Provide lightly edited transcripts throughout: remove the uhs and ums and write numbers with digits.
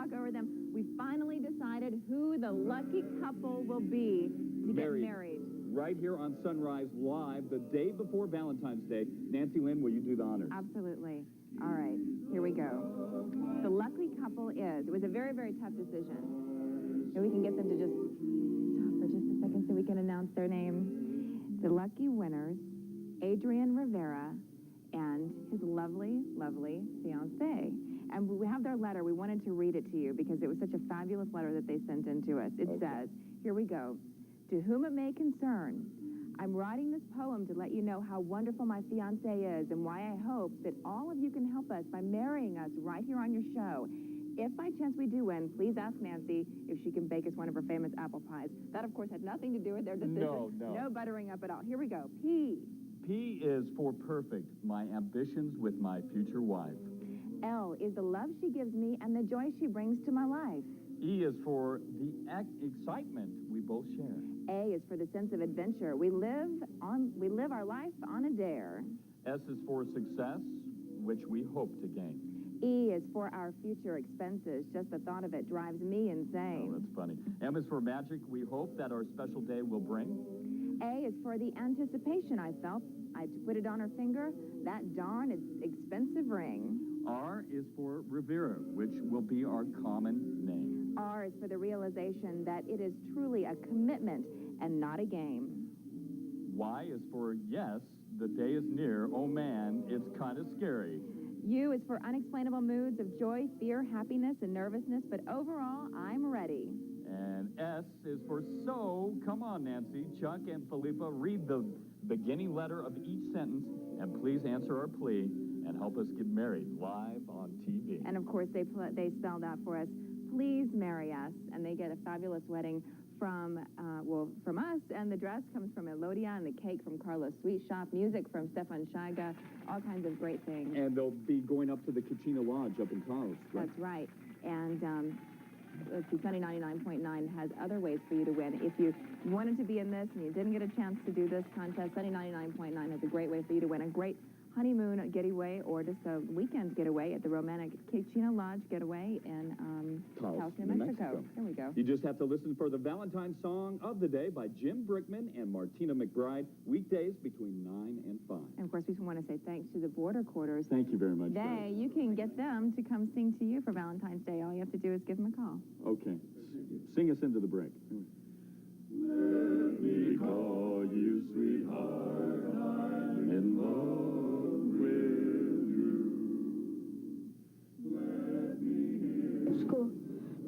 talk over them. We finally decided who the lucky couple will be to get married. Right here on Sunrise Live, the day before Valentine's Day. Nancy Lynn, will you do the honors? Absolutely. All right, here we go. The lucky couple is, it was a very, very tough decision. And we can get them to just stop for just a second so we can announce their name. The lucky winners, Adrian Rivera and his lovely, lovely fiancée. And we have their letter. We wanted to read it to you because it was such a fabulous letter that they sent in to us. It says, here we go. To whom it may concern, I'm writing this poem to let you know how wonderful my fiancé is and why I hope that all of you can help us by marrying us right here on your show. If by chance we do win, please ask Nancy if she can bake us one of her famous apple pies. That, of course, had nothing to do with their decision. No buttering up at all. Here we go. P. P is for perfect, my ambitions with my future wife. L is the love she gives me and the joy she brings to my life. E is for the excitement we both share. A is for the sense of adventure. We live our life on a dare. S is for success, which we hope to gain. E is for our future expenses. Just the thought of it drives me insane. Oh, that's funny. M is for magic we hope that our special day will bring. A is for the anticipation I felt. I put it on her finger, that darn expensive ring. R is for Rivera, which will be our common name. R is for the realization that it is truly a commitment and not a game. Y is for yes, the day is near. Oh man, it's kind of scary. U is for unexplainable moods of joy, fear, happiness, and nervousness, but overall, I'm ready. And S is for so. Come on, Nancy, Chuck, and Felipa, read the beginning letter of each sentence, and please answer our plea and help us get married live on TV. And, of course, they spelled out for us, please marry us, and they get a fabulous wedding from us, and the dress comes from Elodia, and the cake from Carlos Sweet Shop, music from Stefan Scheiga, all kinds of great things. And they'll be going up to the Kachina Lodge up in Carlos, right? That's right. And let's see, Sunny 99.9 has other ways for you to win. If you wanted to be in this and you didn't get a chance to do this contest, Sunny 99.9 has a great way for you to win a great honeymoon getaway or just a weekend getaway at the romantic Kachina Lodge getaway in Taos, New Mexico. There we go. You just have to listen for the Valentine's song of the day by Jim Brickman and Martina McBride, weekdays between 9 and 5. And, of course, we want to say thanks to the Border Quarters. Thank you very much. You can get them to come sing to you for Valentine's Day. All you have to do is give them a call. Okay. Sing us into the break. Let me call you sweetheart, I'm in love. School.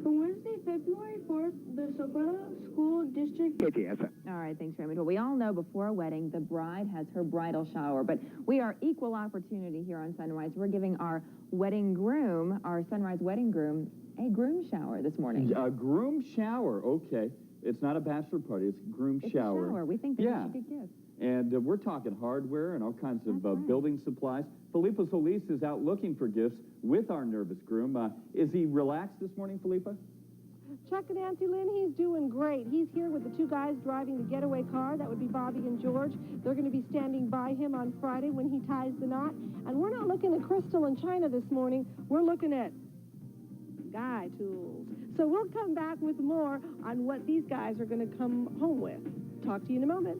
From Wednesday, February 4th, the Socorro School District... KTSM. All right, thanks, Raymond. Well, we all know before a wedding, the bride has her bridal shower, but we are equal opportunity here on Sunrise. We're giving our wedding groom, our Sunrise wedding groom, a groom shower this morning. A groom shower, okay. It's not a bachelor party, it's a groom shower. It's a shower. We think that you should get gifts. And we're talking hardware and all kinds of building supplies. Felipa Solis is out looking for gifts with our nervous groom. Is he relaxed this morning, Felipa? Chuck and Nancy Lynn, he's doing great. He's here with the two guys driving the getaway car. That would be Bobby and George. They're going to be standing by him on Friday when he ties the knot. And we're not looking at Crystal and China this morning. We're looking at guy tools. So we'll come back with more on what these guys are going to come home with. Talk to you in a moment.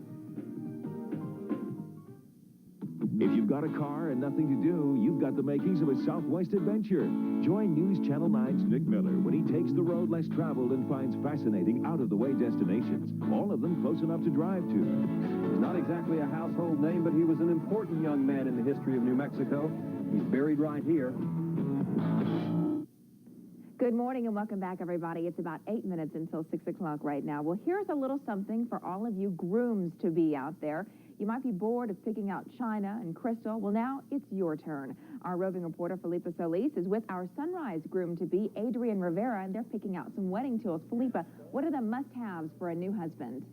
If you've got a car and nothing to do, you've got the makings of a Southwest adventure. Join News Channel 9's Nick Miller when he takes the road less traveled and finds fascinating out-of-the-way destinations, all of them close enough to drive to. He's not exactly a household name, but he was an important young man in the history of New Mexico. He's buried right here. Good morning and welcome back, everybody. It's about 8 minutes until 6 o'clock right now. Well, here's a little something for all of you grooms-to-be out there. You might be bored of picking out China and Crystal. Well, now it's your turn. Our roving reporter, Felipa Solis, is with our Sunrise groom-to-be, Adrian Rivera, and they're picking out some wedding tools. Felipa, what are the must-haves for a new husband?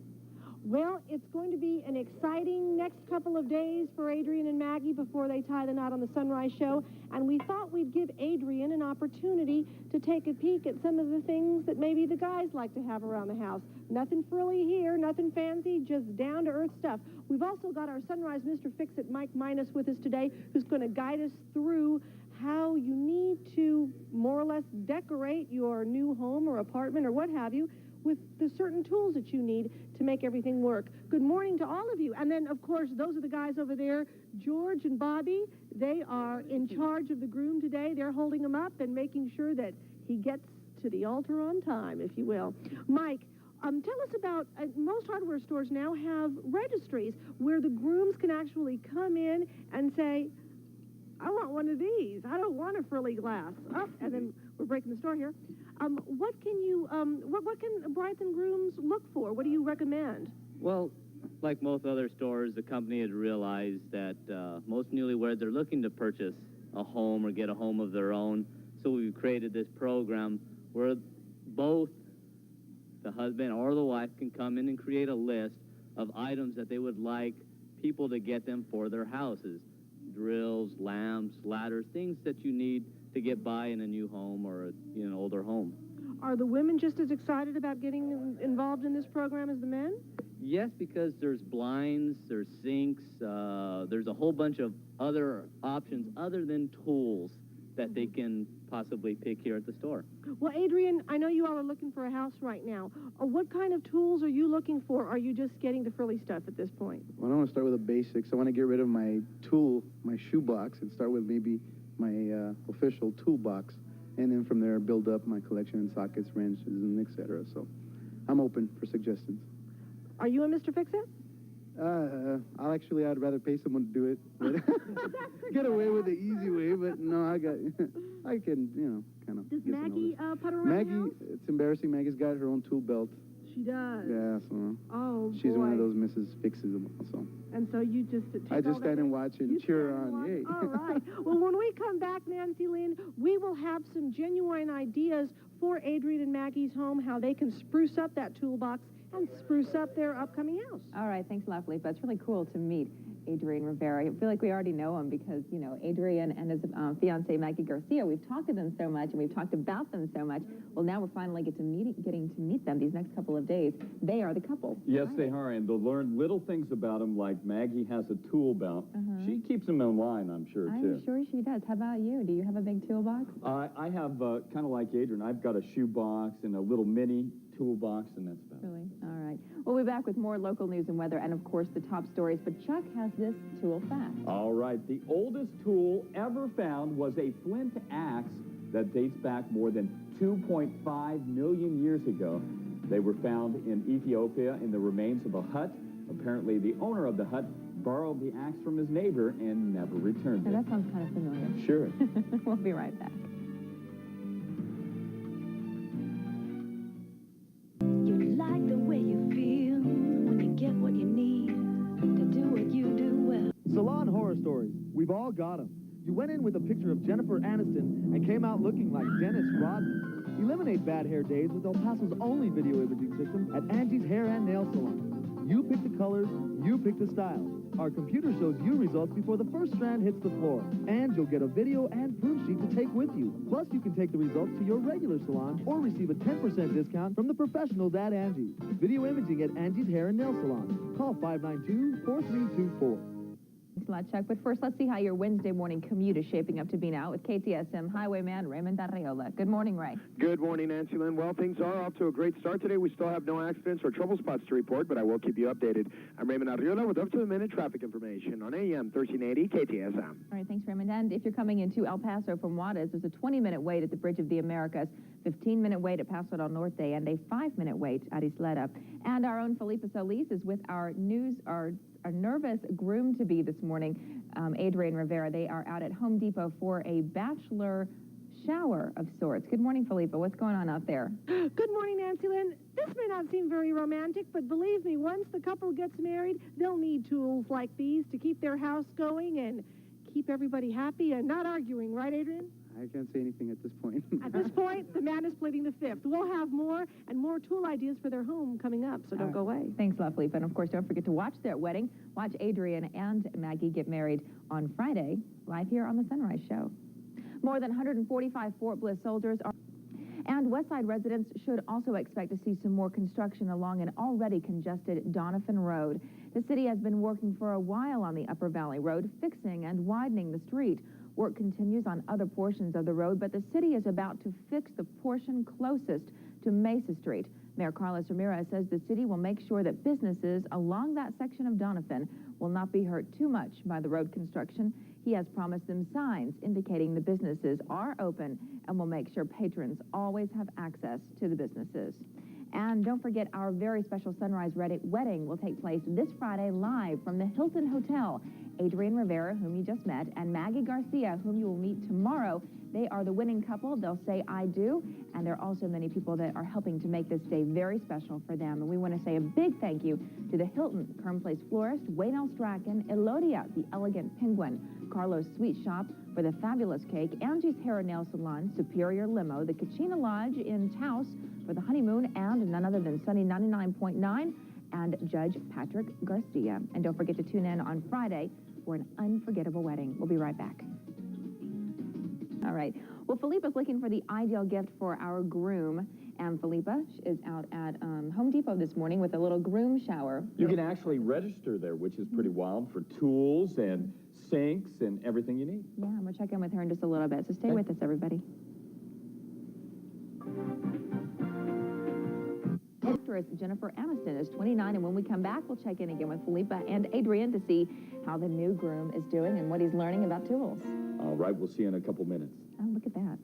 Well, it's going to be an exciting next couple of days for Adrian and Maggie before they tie the knot on the Sunrise show. And we thought we'd give Adrian an opportunity to take a peek at some of the things that maybe the guys like to have around the house. Nothing frilly here, nothing fancy, just down-to-earth stuff. We've also got our Sunrise Mr. Fix-It, Mike Minus, with us today, who's going to guide us through how you need to more or less decorate your new home or apartment or what have you with the certain tools that you need to make everything work. Good morning to all of you. And then, of course, those are the guys over there, George and Bobby. They are in charge of the groom today. They're holding him up and making sure that he gets to the altar on time, if you will. Mike, tell us about, most hardware stores now have registries where the grooms can actually come in and say, I want one of these. I don't want a frilly glass. Oh, and then we're breaking the store here. What can brides and grooms look for? What do you recommend? Well, like most other stores, the company has realized that most newlyweds are looking to purchase a home or get a home of their own. So we've created this program where both the husband or the wife can come in and create a list of items that they would like people to get them for their houses. Drills, lamps, ladders, things that you need to get by in a new home or an older home. Are the women just as excited about getting involved in this program as the men? Yes, because there's blinds, there's sinks, there's a whole bunch of other options other than tools that they can possibly pick here at the store. Well, Adrian, I know you all are looking for a house right now. What kind of tools are you looking for? Are you just getting the frilly stuff at this point? Well, I want to start with the basics. I want to get rid of my shoebox, and start with maybe my official toolbox. And then from there, build up my collection in sockets, wrenches, and etc. So I'm open for suggestions. Are you a Mr. Fix-It? I'd rather pay someone to do it. But get away with the easy way, but no, I can, kind of. Does Maggie putter around Maggie, the house? it's embarrassing. Maggie's got her own tool belt. She does? Yeah, so. Oh, she's boy. one of those Mrs. Fixes, so. And so you just I just stand and watch and cheer her on. Yay. All right. Well, when we come back, Nancy Lynn, we will have some genuine ideas for Adrian and Maggie's home, how they can spruce up that toolbox and spruce up their upcoming house. All right, thanks a lot, Felipe. It's really cool to meet Adrian Rivera. I feel like we already know him because, Adrian and his fiancée, Maggie Garcia, we've talked to them so much and we've talked about them so much. Well, now we're finally getting to meet them these next couple of days. They are the couple. Yes, they are, and they'll learn little things about them, like Maggie has a tool belt. She keeps them in line, I'm sure, too. I'm sure she does. How about you? Do you have a big toolbox? I have, kind of like Adrian, I've got a shoebox and a little mini toolbox, and that's about it. Really? All right. We'll be back with more local news and weather and, of course, the top stories. But Chuck has this tool fact. All right. The oldest tool ever found was a flint axe that dates back more than 2.5 million years ago. They were found in Ethiopia in the remains of a hut. Apparently, the owner of the hut borrowed the axe from his neighbor and never returned it. Now, that sounds kind of familiar. Sure. We'll be right back. You like the way you feel when you get what you need to do what you do well. Salon horror stories. We've all got them. You went in with a picture of Jennifer Aniston and came out looking like Dennis Rodman. Eliminate bad hair days with El Paso's only video imaging system at Angie's Hair and Nail Salon. You pick the colors, you pick the styles. Our computer shows you results before the first strand hits the floor. And you'll get a video and proof sheet to take with you. Plus, you can take the results to your regular salon or receive a 10% discount from the professionals at Angie's. Video imaging at Angie's Hair and Nail Salon. Call 592-4324. Thanks a lot, Chuck. But first, let's see how your Wednesday morning commute is shaping up to be now with KTSM Highwayman Raymond Arriola. Good morning, Ray. Good morning, Nancy Lynn. Well, things are off to a great start today. We still have no accidents or trouble spots to report, but I will keep you updated. I'm Raymond Arriola with up-to-the-minute traffic information on AM 1380 KTSM. All right, thanks, Raymond. And if you're coming into El Paso from Juarez, there's a 20-minute wait at the Bridge of the Americas, 15-minute wait at Paso del Norte, and a 5-minute wait at Isleta. And our own Felipe Solis is with our nervous groom-to-be this morning, Adrian Rivera. They are out at Home Depot for a bachelor shower of sorts. Good morning, Felipe. What's going on out there? Good morning, Nancy Lynn. This may not seem very romantic, but believe me, once the couple gets married, they'll need tools like these to keep their house going and keep everybody happy and not arguing, right, Adrian? I can't say anything at this point. At this point, the man is pleading the fifth. We'll have more and more tool ideas for their home coming up, so don't go away. Thanks, Felipe. And, of course, don't forget to watch their wedding. Watch Adrian and Maggie get married on Friday, live here on The Sunrise Show. More than 145 Fort Bliss soldiers are... And Westside residents should also expect to see some more construction along an already congested Donovan Road. The city has been working for a while on the Upper Valley Road, fixing and widening the street. Work continues on other portions of the road, but the city is about to fix the portion closest to Mesa Street. Mayor Carlos Rivera says the city will make sure that businesses along that section of Doniphan will not be hurt too much by the road construction. He has promised them signs indicating the businesses are open and will make sure patrons always have access to the businesses. And don't forget, our very special sunrise wedding will take place this Friday live from the Hilton Hotel. Adrian Rivera, whom you just met, and Maggie Garcia, whom you will meet tomorrow. They are the winning couple. They'll say, "I do." And there are also many people that are helping to make this day very special for them. And we want to say a big thank you to the Hilton, Kern Place Florist, Wayne L. Strachan, Elodia, the Elegant Penguin, Carlos Sweet Shop for the fabulous cake, Angie's Hair and Nail Salon, Superior Limo, the Kachina Lodge in Taos for the honeymoon, and none other than Sunny 99.9 and Judge Patrick Garcia. And don't forget to tune in on Friday for an unforgettable wedding. We'll be right back. All right. Well, Felipa's looking for the ideal gift for our groom, and Felipa is out at Home Depot this morning with a little groom shower. You can actually register there, which is pretty wild, for tools and sinks and everything you need. Yeah, I'm going to check in with her in just a little bit, so stay with us, everybody. Actress Jennifer Aniston is 29, and when we come back, we'll check in again with Felipa and Adrian to see how the new groom is doing and what he's learning about tools. All right, we'll see you in a couple minutes. Oh, look at that.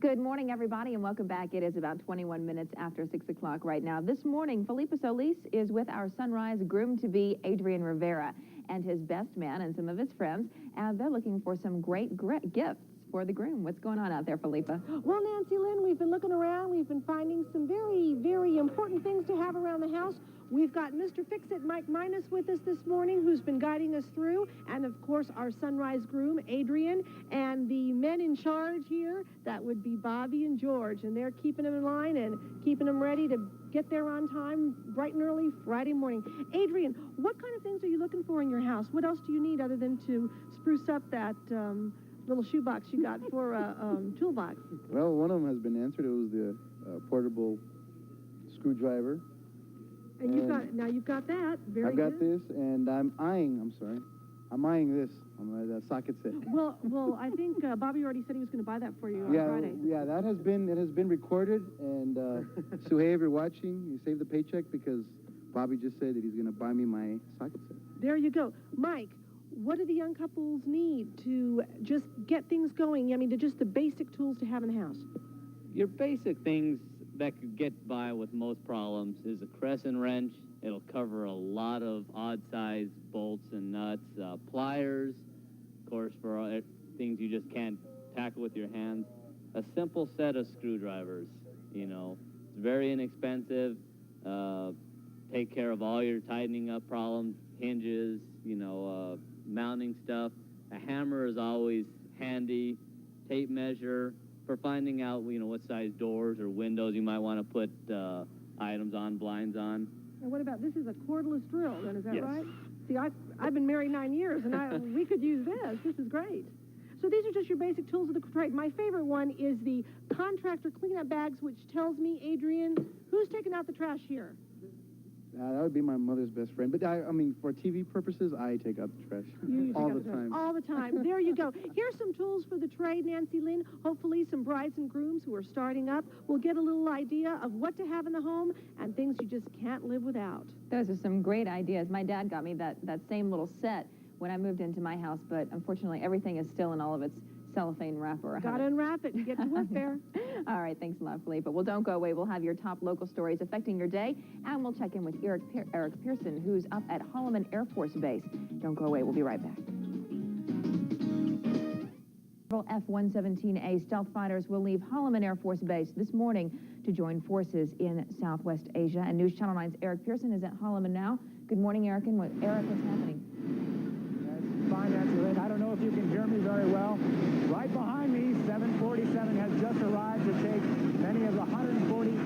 Good morning, everybody, and welcome back. It is about 21 minutes after 6 o'clock right now. This morning, Felipa Solis is with our sunrise groom-to-be, Adrian Rivera, and his best man and some of his friends, and they're looking for some great gifts for the groom. What's going on out there, Felipa? Well, Nancy Lynn, we've been looking around. We've been finding some very, very important things to have around the house. We've got Mr. Fix-It, Mike Minus, with us this morning, who's been guiding us through, and, of course, our sunrise groom, Adrian, and the men in charge here, that would be Bobby and George, and they're keeping them in line and keeping them ready to get there on time bright and early Friday morning. Adrian, what kind of things are you looking for in your house? What else do you need other than to spruce up that little shoebox you got for a toolbox? Well, one of them has been answered. It was the portable screwdriver. And you've got that. Very I've got good. this, and I'm eyeing this on the socket set. Well, I think Bobby already said he was going to buy that for you on Friday. Yeah, it has been recorded, and Suhey, if you're watching, you saved the paycheck because Bobby just said that he's going to buy me my socket set. There you go. Mike, what do the young couples need to just get things going? I mean, just the basic tools to have in the house. Your basic things that could get by with most problems is a crescent wrench. It'll cover a lot of odd-sized bolts and nuts, pliers, of course, for things you just can't tackle with your hands. A simple set of screwdrivers, you know. It's very inexpensive. Take care of all your tightening up problems, hinges, you know, mounting stuff. A hammer is always handy. Tape measure for finding out, you know, what size doors or windows you might want to put items on, blinds on. And what about, this is a cordless drill, then, is that Yes. right? See, I've been married 9 years, and we could use this. This is great. So these are just your basic tools of the trade. My favorite one is the contractor cleanup bags, which tells me, Adrian, who's taking out the trash here? That would be my mother's best friend. But I mean, for TV purposes, I take out the trash You all take out the trash. time. All the time. There you go. Here's some tools for the trade, Nancy Lynn. Hopefully some brides and grooms who are starting up will get a little idea of what to have in the home and things you just can't live without. Those are some great ideas. My dad got me that same little set when I moved into my house, but unfortunately everything is still in all of its cellophane wrapper. Gotta unwrap it and get to work there. All right, thanks a lot, Felipa. Well, don't go away. We'll have your top local stories affecting your day, and we'll check in with Eric Pearson, who's up at Holloman Air Force Base. Don't go away. We'll be right back. F-117A stealth fighters will leave Holloman Air Force Base this morning to join forces in Southwest Asia. And News Channel 9's Eric Pearson is at Holloman now. Good morning, Eric. And what's happening? Fine, Nancy Lynn. I don't know if you can hear me very well. Right behind me, 747 has just arrived to take many of the 140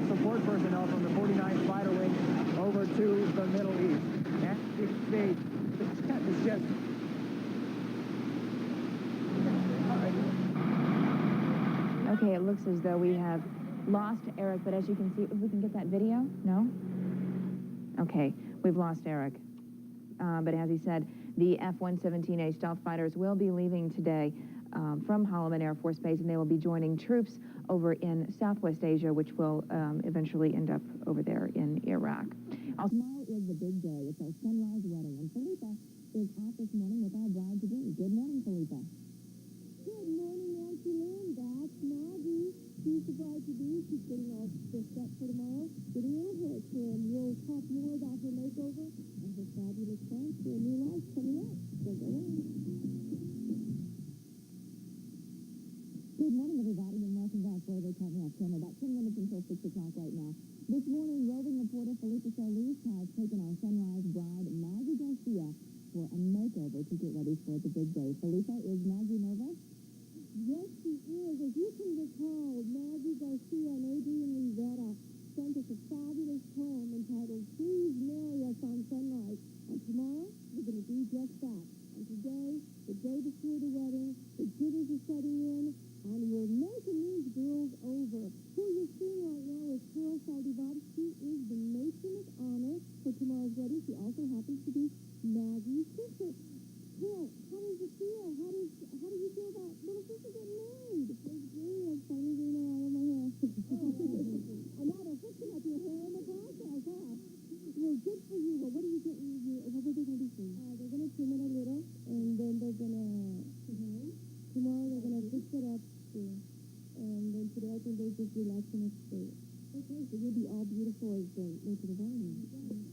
support personnel from the 49th Fighter Wing over to the Middle East. And you can see, it's just... Okay, it looks as though we have lost Eric, but as you can see, if we can get that video? No? Okay, we've lost Eric. But as he said, the F-117A stealth fighters will be leaving today from Holloman Air Force Base, and they will be joining troops over in Southwest Asia, which will eventually end up over there in Iraq. Tomorrow is the big day. It's our sunrise wedding, and Felipa is off this morning with our bride-to-be. Good morning, Felipa. Good morning, Nancy Lynn. That's Maggie. She's the bride-to-be. She's getting all dressed up for tomorrow, getting her hair trimmed. We'll talk more about her makeover and her fabulous plans for a new life coming up. Don't go away. Good morning, everybody, and welcome back. Boy, they caught me off camera. About 10 minutes until 6 o'clock right now. This morning, roving reporter Felipa Solis has taken our sunrise bride, Maggie Garcia, for a makeover to get ready for the big day. Felipa, is Maggie nervous? Yes, she is. As you can recall, Maggie Garcia and Adrian Rivera sent us a fabulous poem entitled Please Marry Us on Sunrise. And tomorrow, we're going to do just that. And today, the day before the wedding, the jitters are setting in, and we're making these girls over. Who you're seeing right now is Carol Saldivar. She is the matron of honor for tomorrow's wedding. She also happens to be Maggie's sister. Carol, how does it feel? How do you feel about little sister getting married? It's great. I'm finally getting her out of my hair. And now they're fixing up your hair in the process, huh? Well, good for you. Well, what are you getting? What are they going to do for you? They're going to trim it a little, and then they're going to, tomorrow they're going to fix it up, too. And then today I think they're just relaxing it straight. Okay, so you'll be all beautiful as the matron of honor.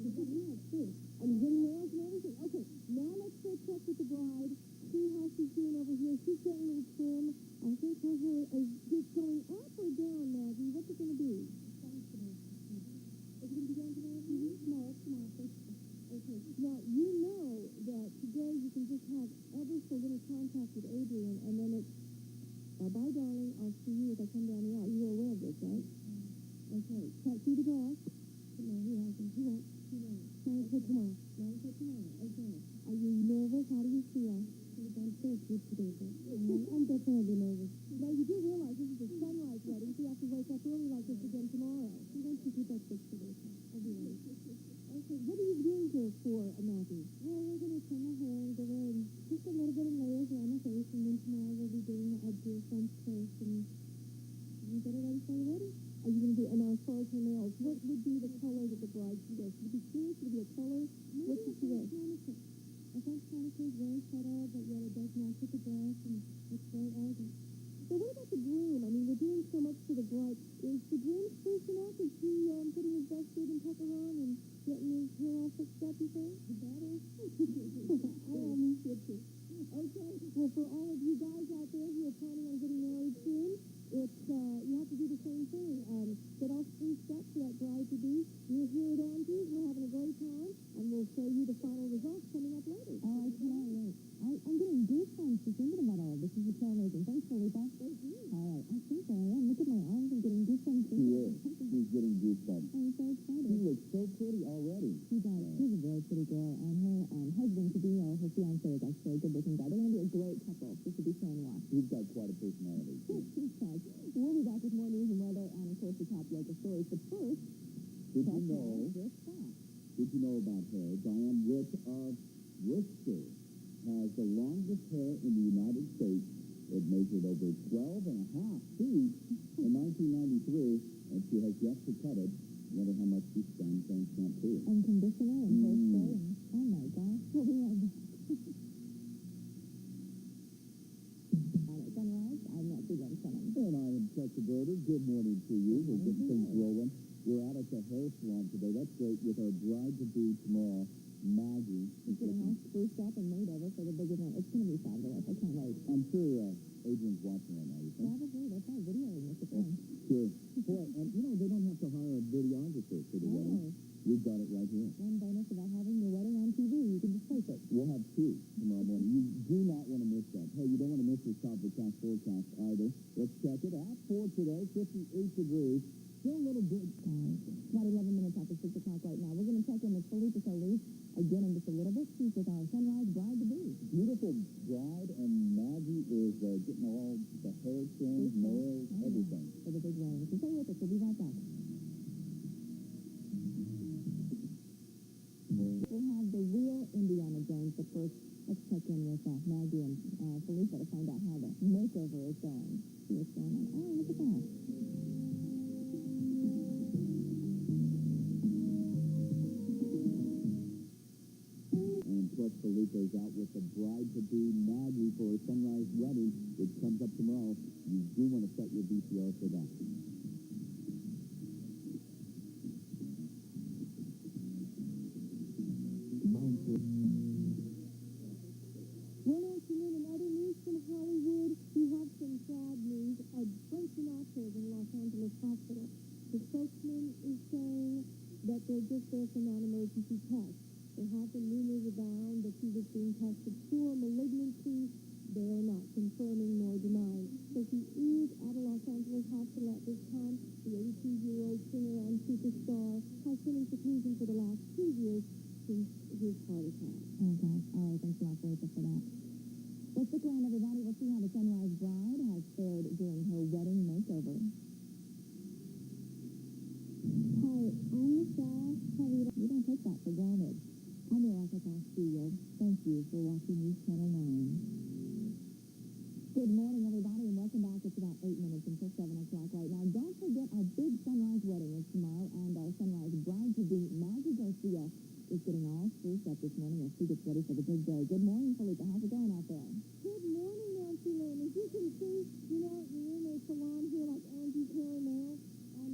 Yeah, too. And you're getting nails and everything. Okay, now let's go check with the bride, see how she's doing over here. She's getting a little trim. I think her hair is just going up or down, Maggie? What's it going to be? Is it going to be down tomorrow? No, it's tomorrow. Okay, now you know that today you can just have ever so little contact with Adrian, and then it's bye-bye, darling. I'll see you as I come down the aisle. You're aware of this, right? Okay, can't see the glass. No, he hasn't. He won't. Tomorrow. Okay. Are you nervous? How do you feel? I'm so cute today, but I'm definitely nervous. Now, you do realize this is a sunrise wedding, so you have to wake up early like this again tomorrow. I'm going to keep up this today. I'll be ready. Okay, what are you doing here for, Maggie? Well, we're going to trim her hair and give her just a little bit of layers around her face, and then tomorrow we'll be doing the updo French toast, and you get her ready for the wedding? Are you going to do, and now as far as her nails, what would be the color that the bride should wear? Should it be clear? Should it be a color? What should she wear? I think Monica is very subtle, but yet it does match with the dress, and it's very elegant. So what about the groom? I mean, we're doing so much for the bride. Is the groom sprucing up? Is he putting his best suit and tucker on and getting his hair all fixed up, you think? Better. I am, he should too. Okay, well, for all of you guys out there who are planning on getting married soon, it's, you have to do the same thing. Get all spruced up for that bride-to-be. We're here at Angie's. We're having a great time, and we'll show you the final results coming up later. Oh, I cannot wait. I'm getting goosebumps just thinking about all of this. This is so amazing. Thanks, Felipa. Thank you. All right, I think I am. Look at my arms. I'm getting goosebumps. She is. She's getting goosebumps. I'm so excited. She looks so pretty already. She does. She's a very pretty girl, and her husband-to-be, or her fiancé, is actually a good-looking guy. They're going to be a great couple. This will be fun to watch. He's got quite a personality. He does. We'll be back with more news and weather, and of course the top local stories. But first, Did you know about her? Diane Witt of Worcester has the longest hair in the United States. It measured over 12 and a half feet in 1993, and she has yet to cut it. Wonder how much she spends on shampoo. And conditioner and hairspray. And, oh my gosh, we'll be right back. Sunrise, I'm Nancy Lynn. And I am Chuck the Birder. Good morning to you. We're getting things rolling. We're out at the hair salon today. That's great. With our bride-to-be tomorrow, Maggie. She's getting all spruced up and made over for the big event. It's going to be fabulous. I can't wait. I'm sure Adrian's watching right now, you think? Probably. They're probably videoing this at home. Sure. Boy, and you know, they don't have to hire a videographer for the wedding. We've got it right here. One bonus about having your wedding on TV. You can just tape it. We'll have two tomorrow morning. You do not want to miss that. Hey, you don't want to miss the Southwest forecast either. Let's check it out for today. 58 degrees. Still a little bit. It's about 11 minutes after 6 o'clock right now. We're going to check in with Felipa Solis again in just a little bit. She's with our sunrise bride-to-be. Beautiful bride, and Maggie is getting all the hair trimmed, nails, everything. For the big wedding. So stay with us. We'll be right back. We'll have the real Indian Sunrise. But first, let's check in with Maggie and Felipe to find out how the makeover is going. See what's going on. Oh, look at that. And plus, Felipe's out with the bride-to-be Maggie for a sunrise wedding, which comes up tomorrow. You do want to set your VCR for that. Well, afternoon, in other news from Hollywood, we have some sad news. A bunch of doctors in Los Angeles hospital. The spokesman is saying that they're just there for non-emergency tests. There have been rumors abound that he was being tested for malignancy. They are not confirming nor denying. So he is at a Los Angeles hospital at this time. The 82-year-old singer and superstar has been in seclusion for the last 2 years since his heart attack. Oh, gosh. All right, thanks a lot, Felipe, for that. Well, stick around, everybody. We'll see how the Sunrise bride has fared during her wedding makeover. Hi, I'm Michelle. You don't take that for granted. I'm Veronica Castillo. Thank you for watching News Channel 9. Good morning, everybody, and welcome back. It's about 8 minutes until 7 o'clock right now. Don't forget our big sunrise wedding is tomorrow, and our sunrise bride-to-be, Maggie Garcia, is getting all spruced up this morning as she gets ready for the big day. Good morning, Felipe. How's it going out there? Good morning, Nancy Lynn. As you can see, we're in a salon here like Angie's hair now.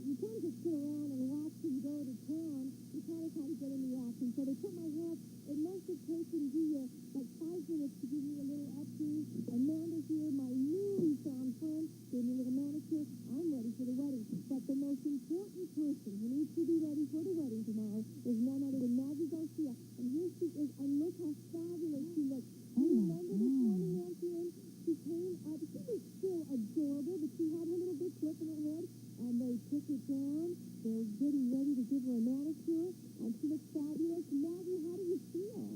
You can't just sit around and watch them go to town. You kind of have to get in the action. So they put my hair up. It must have taken you like 5 minutes to give me a little updo. Amanda here, my newly found friend, gave me a little manicure. I'm ready for the wedding. But the most important person who needs to be ready for the wedding tomorrow is none other than Maggie Garcia. And here she is. And look how fabulous she looks. Do you remember this morning, Nancy Lynn? She came up. She was still adorable, but she had her little big clip in her head. And they took it down. They're getting ready to give her a manicure. And she looks fabulous. Maggie, how do you feel?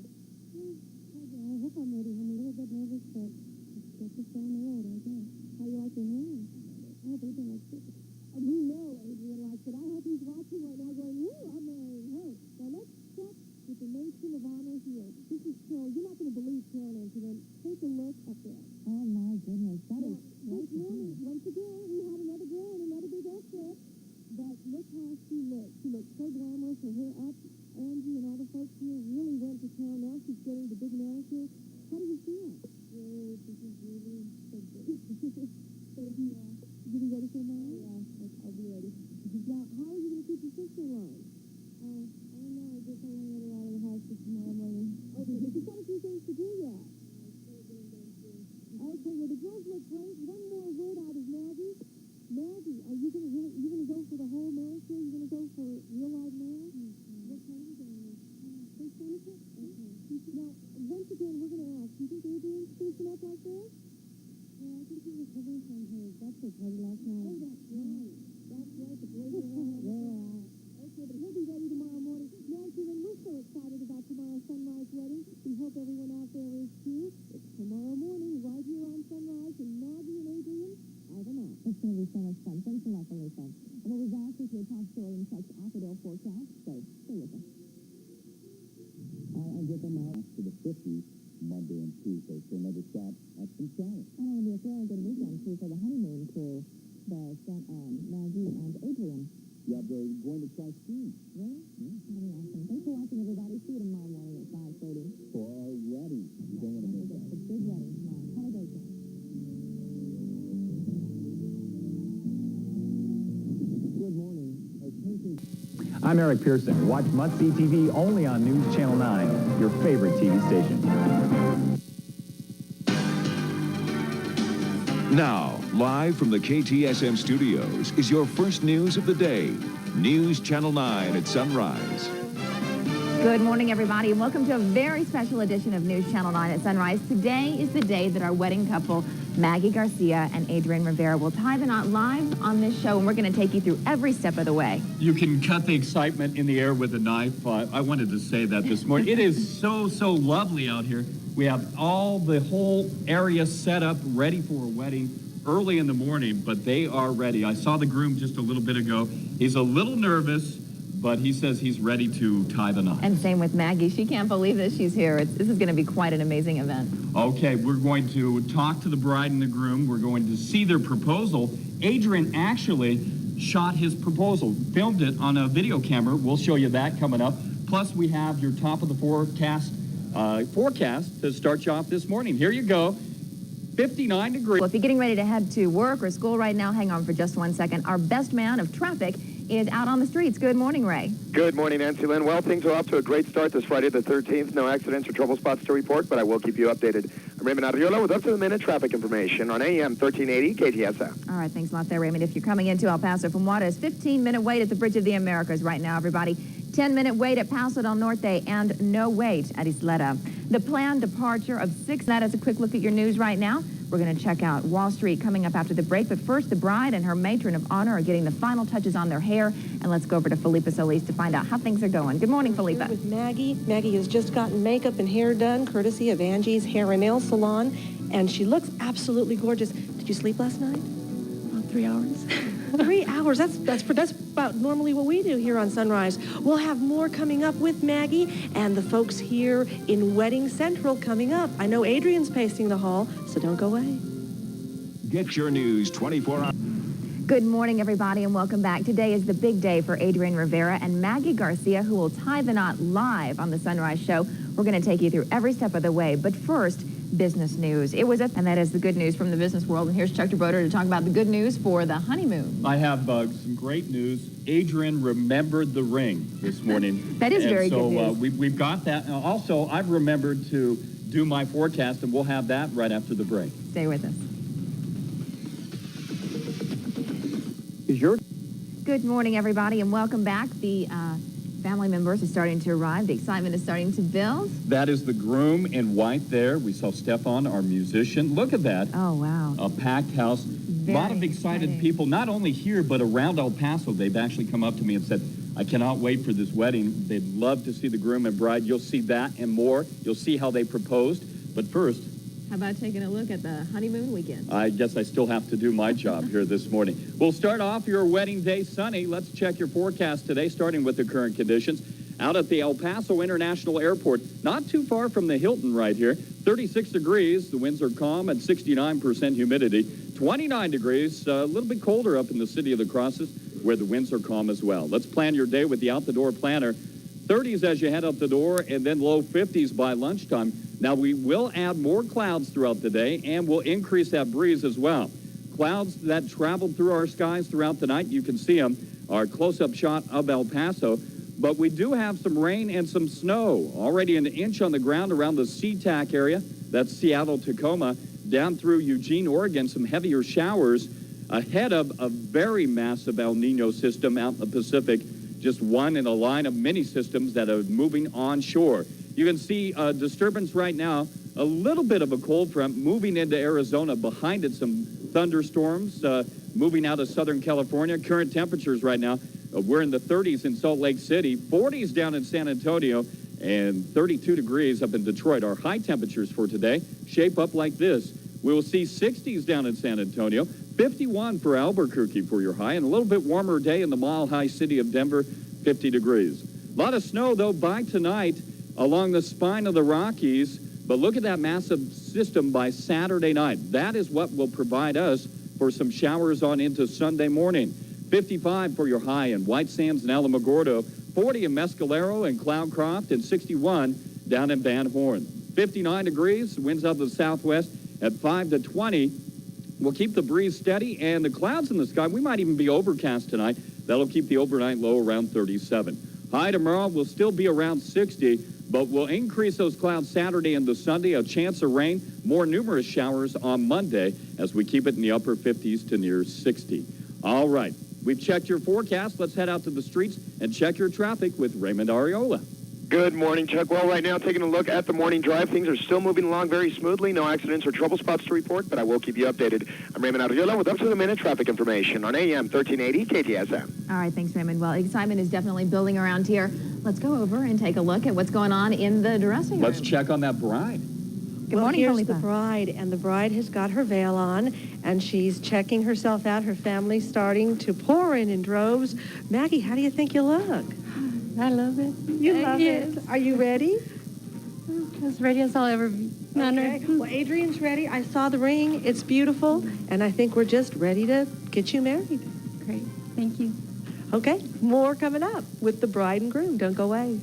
I hope I'm ready. I'm a little bit nervous, but let's get this down the road, I guess. How do you like your hair? I hope Adrian likes it. We know Adrian likes it. I hope he's watching right now going, woo, I'm marrying her. Now let's check with the nation of honor here. This is Carol. You're not going to believe Carol, Adrian. Take a look up there. Oh, my goodness. That is this morning, once again, we had another girl and another big outfit. But look how she looks. She looks so glamorous, her hair up. Angie and all the folks here really went to town. Now she's getting the big manicure. How do you feel? Great. This is really so good. Thank you. You be ready for tomorrow? Yeah, I'll be ready. Now, how are you going to keep your sister alive? I don't know. I guess I want to let her out of the house for tomorrow morning. Okay, but you've got a few things to do yet. Okay, well, the girls look great. One more word out of Maggie. Maggie, are you gonna go for the whole manicure? You're gonna go for real live nails? What kind are you going with? Face manicure? Okay. Now, once again, we're gonna ask, do you think Adrian's sprucing up like this? Yeah, I think he was covering from his bachelor party last night. Oh, that's right. That's right, the boys are out. Yeah. Okay, but he'll be ready tomorrow morning. Nancy, and we're so excited about tomorrow's sunrise wedding. We hope everyone out there is too. It's tomorrow morning, right here on Sunrise, and Maggie and Adrian are the man. It's going to be so much fun. Thanks a lot, Felipe. And we'll be back with your top story and such after forecast, so stay with us. I'll get them out to the 50s Monday and Tuesday for another shot at some showers. And it'll be a very good weekend, too, for the honeymoon crew, Maggie and Adrian. Yeah, they're going to try skiing. Really? Yeah. That'll be awesome. Thanks for watching, everybody. See you tomorrow morning at 5:30. For our wedding. You don't want to miss that. The big wedding tomorrow. Have a great day. Good morning. I'm Eric Pearson. Watch Must-See TV only on News Channel 9, your favorite TV station. Now, live from the KTSM studios is your first news of the day. News Channel 9 at sunrise. Good morning, everybody, and welcome to a very special edition of News Channel 9 at sunrise. Today is the day that our wedding couple, Maggie Garcia and Adrian Rivera, will tie the knot live on this show, and we're going to take you through every step of the way. You can cut the excitement in the air with a knife. I wanted to say that this morning. It is so lovely out here. We have the whole area set up, ready for a wedding early in the morning, but they are ready. I saw the groom just a little bit ago. He's a little nervous, but he says he's ready to tie the knot. And same with Maggie. She can't believe that she's here. This is going to be quite an amazing event. Okay, we're going to talk to the bride and the groom. We're going to see their proposal. Adrian actually shot his proposal, filmed it on a video camera. We'll show you that coming up. Plus, we have your top of the forecast to start you off this morning. Here you go. 59 degrees. Well, if you're getting ready to head to work or school right now, hang on for just 1 second. Our best man of traffic is out on the streets. Good morning, Ray. Good morning, Nancy Lynn. Well, things are off to a great start this Friday the 13th. No accidents or trouble spots to report, but I will keep you updated. I'm Raymond Arriola with up-to-the-minute traffic information on AM 1380 KTSM. All right, thanks a lot there, Raymond. If you're coming into El Paso from Juarez, 15-minute wait at the Bridge of the Americas right now, everybody. 10-minute wait at Paso del Norte and no wait at Isleta. The planned departure of 6. That is a quick look at your news right now. We're going to check out Wall Street coming up after the break. But first, the bride and her matron of honor are getting the final touches on their hair. And let's go over to Felipa Solis to find out how things are going. Good morning, Felipa. With Maggie. Maggie has just gotten makeup and hair done, courtesy of Angie's Hair and Nail Salon. And she looks absolutely gorgeous. Did you sleep last night? About 3 hours. 3 hours. That's about normally what we do here on Sunrise. We'll have more coming up with Maggie and the folks here in Wedding Central coming up. I know Adrian's pacing the hall, so don't go away. Get your news 24 hours. Good morning, everybody, and welcome back. Today is the big day for Adrian Rivera and Maggie Garcia, who will tie the knot live on the Sunrise Show. We're going to take you through every step of the way. But first, business news. And that is the good news from the business world. And here's Chuck DeBroder to talk about the good news for the honeymoon. I have some great news. Adrian remembered the ring this morning. That is very good news. So we've got that. Also, I've remembered to do my forecast, and we'll have that right after the break. Stay with us. Good morning, everybody, and welcome back. The family members are starting to arrive. The excitement is starting to build. That is the groom in white there. We saw Stefan, our musician. Look at that. Oh, wow. A packed house. A lot of excited people, not only here, but around El Paso. They've actually come up to me and said, I cannot wait for this wedding. They'd love to see the groom and bride. You'll see that and more. You'll see how they proposed. But first, how about taking a look at the honeymoon weekend? I guess I still have to do my job here this morning. We'll start off your wedding day sunny. Let's check your forecast today, starting with the current conditions. Out at the El Paso International Airport, not too far from the Hilton right here. 36 degrees, the winds are calm at 69% humidity. 29 degrees, a little bit colder up in the City of the Crosses, where the winds are calm as well. Let's plan your day with the out-the-door planner. 30s as you head up the door, and then low 50s by lunchtime. Now, we will add more clouds throughout the day, and we'll increase that breeze as well. Clouds that traveled through our skies throughout the night, you can see them, our close-up shot of El Paso. But we do have some rain and some snow. Already an inch on the ground around the SeaTac area. That's Seattle-Tacoma. Down through Eugene, Oregon, some heavier showers ahead of a very massive El Nino system out in the Pacific. Just one in a line of many systems that are moving onshore. You can see a disturbance right now, a little bit of a cold front moving into Arizona. Behind it, some thunderstorms moving out of Southern California. Current temperatures right now, we're in the 30s in Salt Lake City, 40s down in San Antonio, and 32 degrees up in Detroit. Our high temperatures for today shape up like this. We will see 60s down in San Antonio, 51 for Albuquerque for your high, and a little bit warmer day in the mile-high city of Denver, 50 degrees. A lot of snow, though, by tonight along the spine of the Rockies, but look at that massive system by Saturday night. That is what will provide us for some showers on into Sunday morning. 55 for your high in White Sands and Alamogordo, 40 in Mescalero and Cloudcroft, and 61 down in Van Horn. 59 degrees, winds out of the southwest at 5 to 20. We'll keep the breeze steady, and the clouds in the sky, we might even be overcast tonight. That'll keep the overnight low around 37. High tomorrow will still be around 60, but we'll increase those clouds Saturday into Sunday. A chance of rain, more numerous showers on Monday as we keep it in the upper 50s to near 60. All right, we've checked your forecast. Let's head out to the streets and check your traffic with Raymond Arriola. Good morning, Chuck. Well, right now, taking a look at the morning drive, things are still moving along very smoothly. No accidents or trouble spots to report, but I will keep you updated. I'm Raymond Arriola with up-to-the-minute traffic information on AM 1380 KTSM. All right, thanks, Raymond. Well, excitement is definitely building around here. Let's go over and take a look at what's going on in the dressing room. Let's check on that bride. Good morning, here's Felipa. the bride, and the bride has got her veil on, and she's checking herself out. Her family's starting to pour in droves. Maggie, how do you think you look? I love it. You love it. Are you ready? As ready as I'll ever be. Okay. Well, Adrian's ready. I saw the ring. It's beautiful. And I think we're just ready to get you married. Great. Thank you. Okay. More coming up with the bride and groom. Don't go away.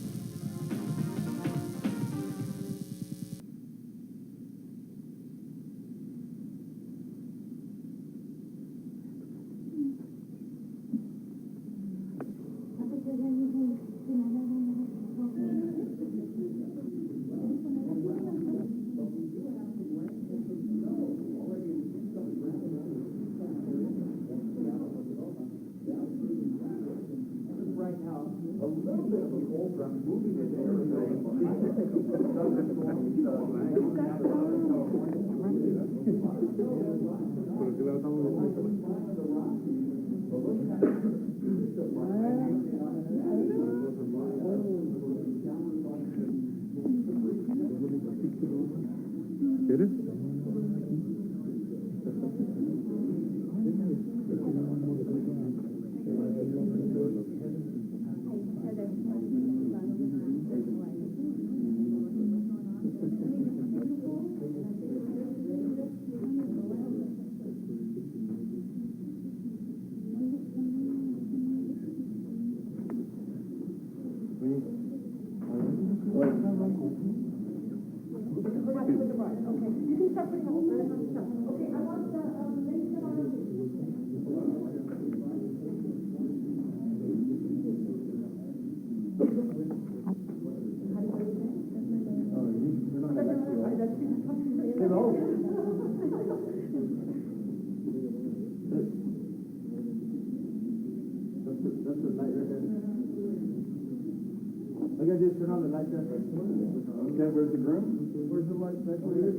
Turn on the light there. Okay, where's the groom? Where's the light back there?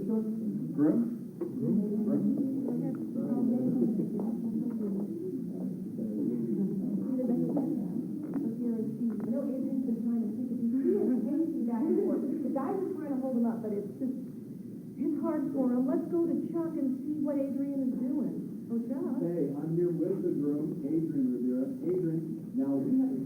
Groom? The guys are trying to hold him up, but it's hard for him. Let's go to Chuck and see what Adrian is doing. Oh, Chuck. Hey, I'm here with the groom, Adrian Rivera. Adrian, now we have a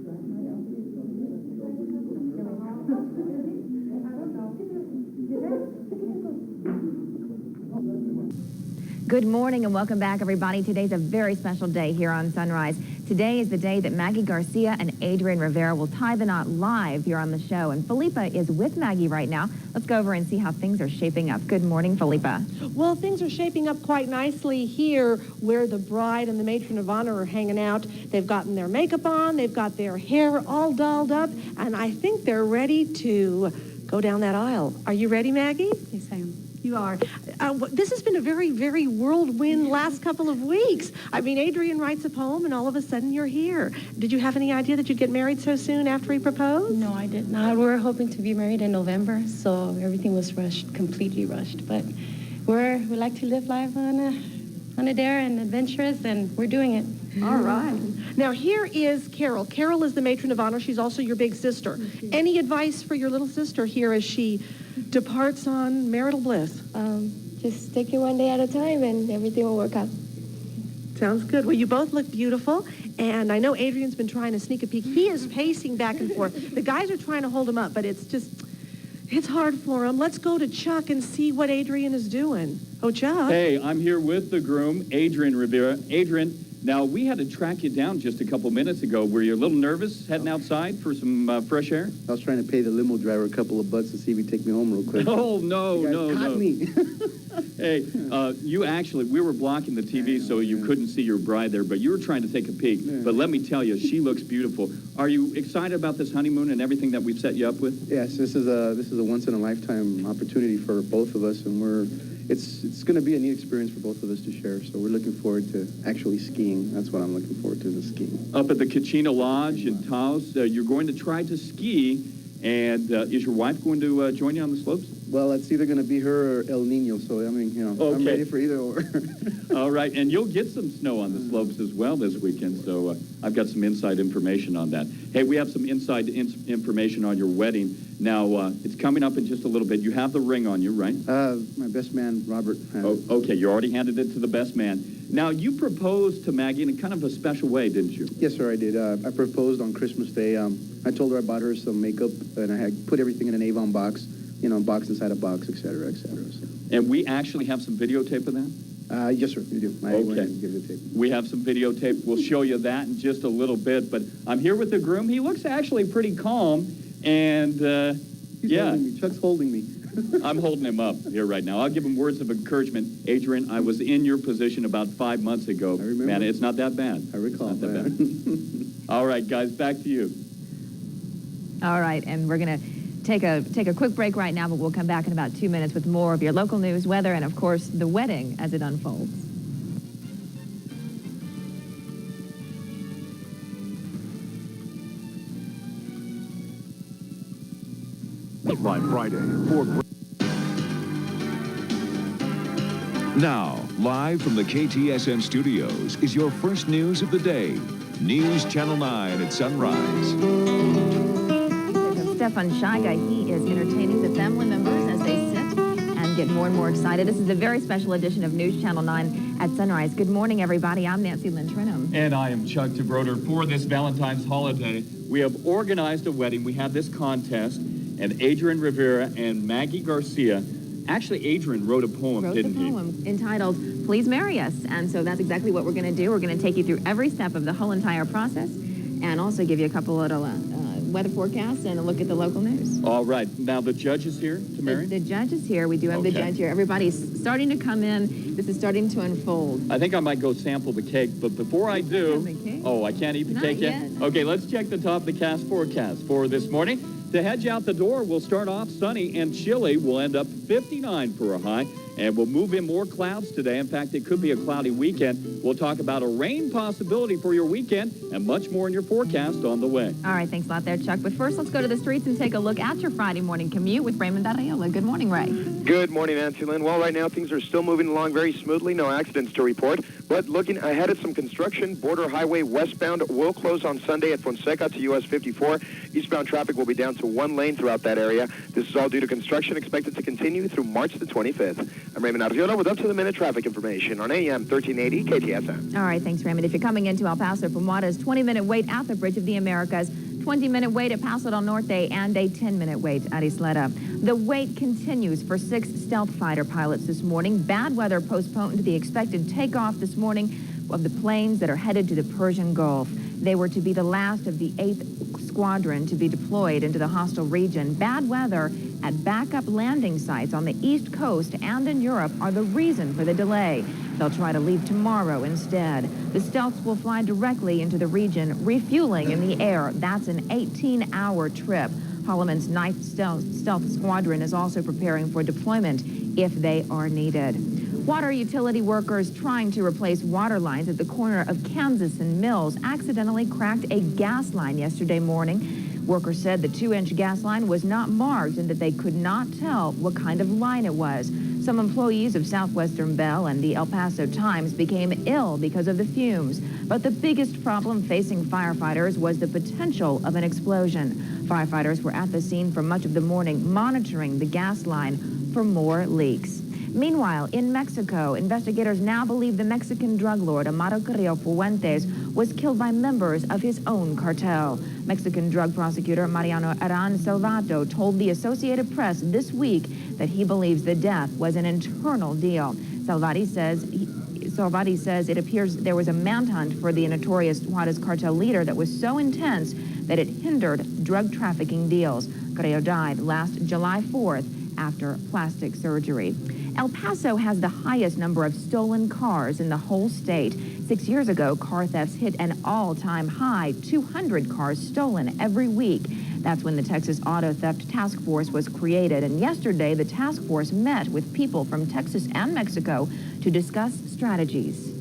Good morning and welcome back, everybody. Today's a very special day here on Sunrise. Today is the day that Maggie Garcia and Adrian Rivera will tie the knot live here on the show. And Felipa is with Maggie right now. Let's go over and see how things are shaping up. Good morning, Felipa. Well, things are shaping up quite nicely here where the bride and the matron of honor are hanging out. They've gotten their makeup on. They've got their hair all dolled up. And I think they're ready to go down that aisle. Are you ready, Maggie? Yes, I am. You are. This has been a very, very whirlwind last couple of weeks. I mean, Adrian writes a poem, and all of a sudden you're here. Did you have any idea that you'd get married so soon after he proposed? No, I did not. We were hoping to be married in November, so everything was rushed, completely rushed. But we like to live life on a dare and adventurous, and we're doing it. All right. Now, here is Carol. Carol is the matron of honor. She's also your big sister. Any advice for your little sister here as she departs on marital bliss? Just take it one day at a time, and everything will work out. Sounds good. Well, you both look beautiful, and I know Adrian's been trying to sneak a peek. He is pacing back and forth. The guys are trying to hold him up, but it's hard for him. Let's go to Chuck and see what Adrian is doing. Oh, Chuck. Hey, I'm here with the groom, Adrian Rivera. Adrian, now we had to track you down just a couple minutes ago. Were you a little nervous heading outside for some fresh air? I was trying to pay the limo driver a couple of bucks to see if he'd take me home real quick. Oh, no. Caught me. Hey, we were blocking the TV so you couldn't see your bride there, but you were trying to take a peek. Yeah. But let me tell you, she looks beautiful. Are you excited about this honeymoon and everything that we've set you up with? Yes, this is a once-in-a-lifetime opportunity for both of us, and it's going to be a neat experience for both of us to share. So we're looking forward to actually skiing. That's what I'm looking forward to, the skiing. Up at the Kachina Lodge in Taos, you're going to try to ski, and is your wife going to join you on the slopes? Well, it's either going to be her or El Nino, so, I mean, you know, I'm Okay. ready for either or. All right, and you'll get some snow on the slopes as well this weekend, so I've got some inside information on that. Hey, we have some inside information on your wedding. Now, it's coming up in just a little bit. You have the ring on you, right? My best man, Robert. Oh, okay, you already handed it to the best man. Now, you proposed to Maggie in a kind of a special way, didn't you? Yes, sir, I did. I proposed on Christmas Day. I told her I bought her some makeup, and I had put everything in an Avon box, you know, box inside a box, et cetera, et cetera. So. And we actually have some videotape of that? Yes, sir, we do. Okay. We have some videotape. We'll show you that in just a little bit. But I'm here with the groom. He looks actually pretty calm. And, He's yeah. holding me. Chuck's holding me. I'm holding him up here right now. I'll give him words of encouragement. Adrian, I was in your position about 5 months ago. I remember. Man, it's not that bad. I recall. Not that bad. All right, guys, back to you. All right, and we're going to take a quick break right now, but we'll come back in about 2 minutes with more of your local news, weather, and, of course, the wedding as it unfolds. By Friday, Now, live from the KTSM studios is your first news of the day. News Channel 9 at sunrise. Stefan Scheiger, he is entertaining the family members as they sit and get more and more excited. This is a very special edition of News Channel 9 at sunrise. Good morning, everybody. I'm Nancy Lynn Trinham. And I am Chuck DeBroder. For this Valentine's holiday, we have organized a wedding. We had this contest, and Adrian Rivera and Maggie Garcia. Actually, Adrian wrote a poem, didn't he? Wrote a poem entitled, Please Marry Us. And so that's exactly what we're going to do. We're going to take you through every step of the whole entire process and also give you a couple little weather forecasts and a look at the local news. All right. Now, the judge is here to marry? The judge is here. We do have the judge here. Everybody's starting to come in. This is starting to unfold. I think I might go sample the cake, but before I do... Oh, I can't eat the cake yet? Okay, let's check the top of the cast forecast for this morning. To hedge out the door, we'll start off sunny and chilly. We'll end up 59 for a high, and we'll move in more clouds today. In fact, it could be a cloudy weekend. We'll talk about a rain possibility for your weekend and much more in your forecast on the way. All right, thanks a lot there, Chuck. But first, let's go to the streets and take a look at your Friday morning commute with Raymond Arriola. Good morning, Ray. Good morning, Nancy Lynn. Well, right now, things are still moving along very smoothly. No accidents to report. But looking ahead at some construction, Border Highway westbound will close on Sunday at Fonseca to US 54. Eastbound traffic will be down to one lane throughout that area. This is all due to construction expected to continue through March the 25th. I'm Raymond Arriola with up-to-the-minute traffic information on AM 1380 KTSM. All right, thanks, Raymond. If you're coming into El Paso from Juarez, 20-minute wait at the Bridge of the Americas, 20-minute wait at Paso del Norte, and a 10-minute wait at Isleta. The wait continues for 6 stealth fighter pilots this morning. Bad weather postponed the expected takeoff this morning of the planes that are headed to the Persian Gulf. They were to be the last of the 8th Squadron to be deployed into the hostile region. Bad weather at backup landing sites on the East Coast and in Europe are the reason for the delay. They'll try to leave tomorrow instead. The stealths will fly directly into the region, refueling in the air. That's an 18-hour trip. Holloman's 9th Stealth Squadron is also preparing for deployment if they are needed. Water utility workers trying to replace water lines at the corner of Kansas and Mills accidentally cracked a gas line yesterday morning. Workers said the 2-inch gas line was not marked and that they could not tell what kind of line it was. Some employees of Southwestern Bell and the El Paso Times became ill because of the fumes. But the biggest problem facing firefighters was the potential of an explosion. Firefighters were at the scene for much of the morning, monitoring the gas line for more leaks. Meanwhile, in Mexico, investigators now believe the Mexican drug lord Amaro Carrillo Fuentes was killed by members of his own cartel. Mexican drug prosecutor Mariano Aran Salvato told the Associated Press this week that he believes the death was an internal deal. Salvati says it appears there was a manhunt for the notorious Juarez cartel leader that was so intense that it hindered drug trafficking deals. Carrillo died last July 4th after plastic surgery. El Paso has the highest number of stolen cars in the whole state. 6 years ago, car thefts hit an all-time high, 200 cars stolen every week. That's when the Texas Auto Theft Task Force was created. And yesterday, the task force met with people from Texas and Mexico to discuss strategies.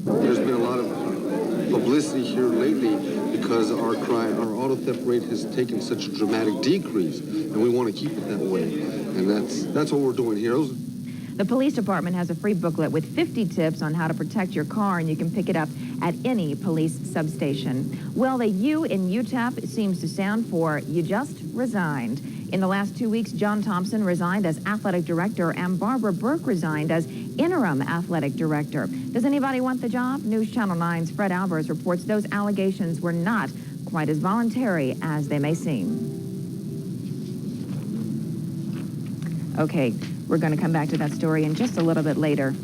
There's been a lot of publicity here lately because our auto theft rate has taken such a dramatic decrease, and we want to keep it that way. And that's what we're doing here. The police department has a free booklet with 50 tips on how to protect your car, and you can pick it up at any police substation. Well, the U in UTEP seems to stand for You Just Resigned. In the last 2 weeks, John Thompson resigned as athletic director and Barbara Burke resigned as interim athletic director. Does anybody want the job? News Channel 9's Fred Albers reports those allegations were not quite as voluntary as they may seem. Okay, we're going to come back to that story in just a little bit later.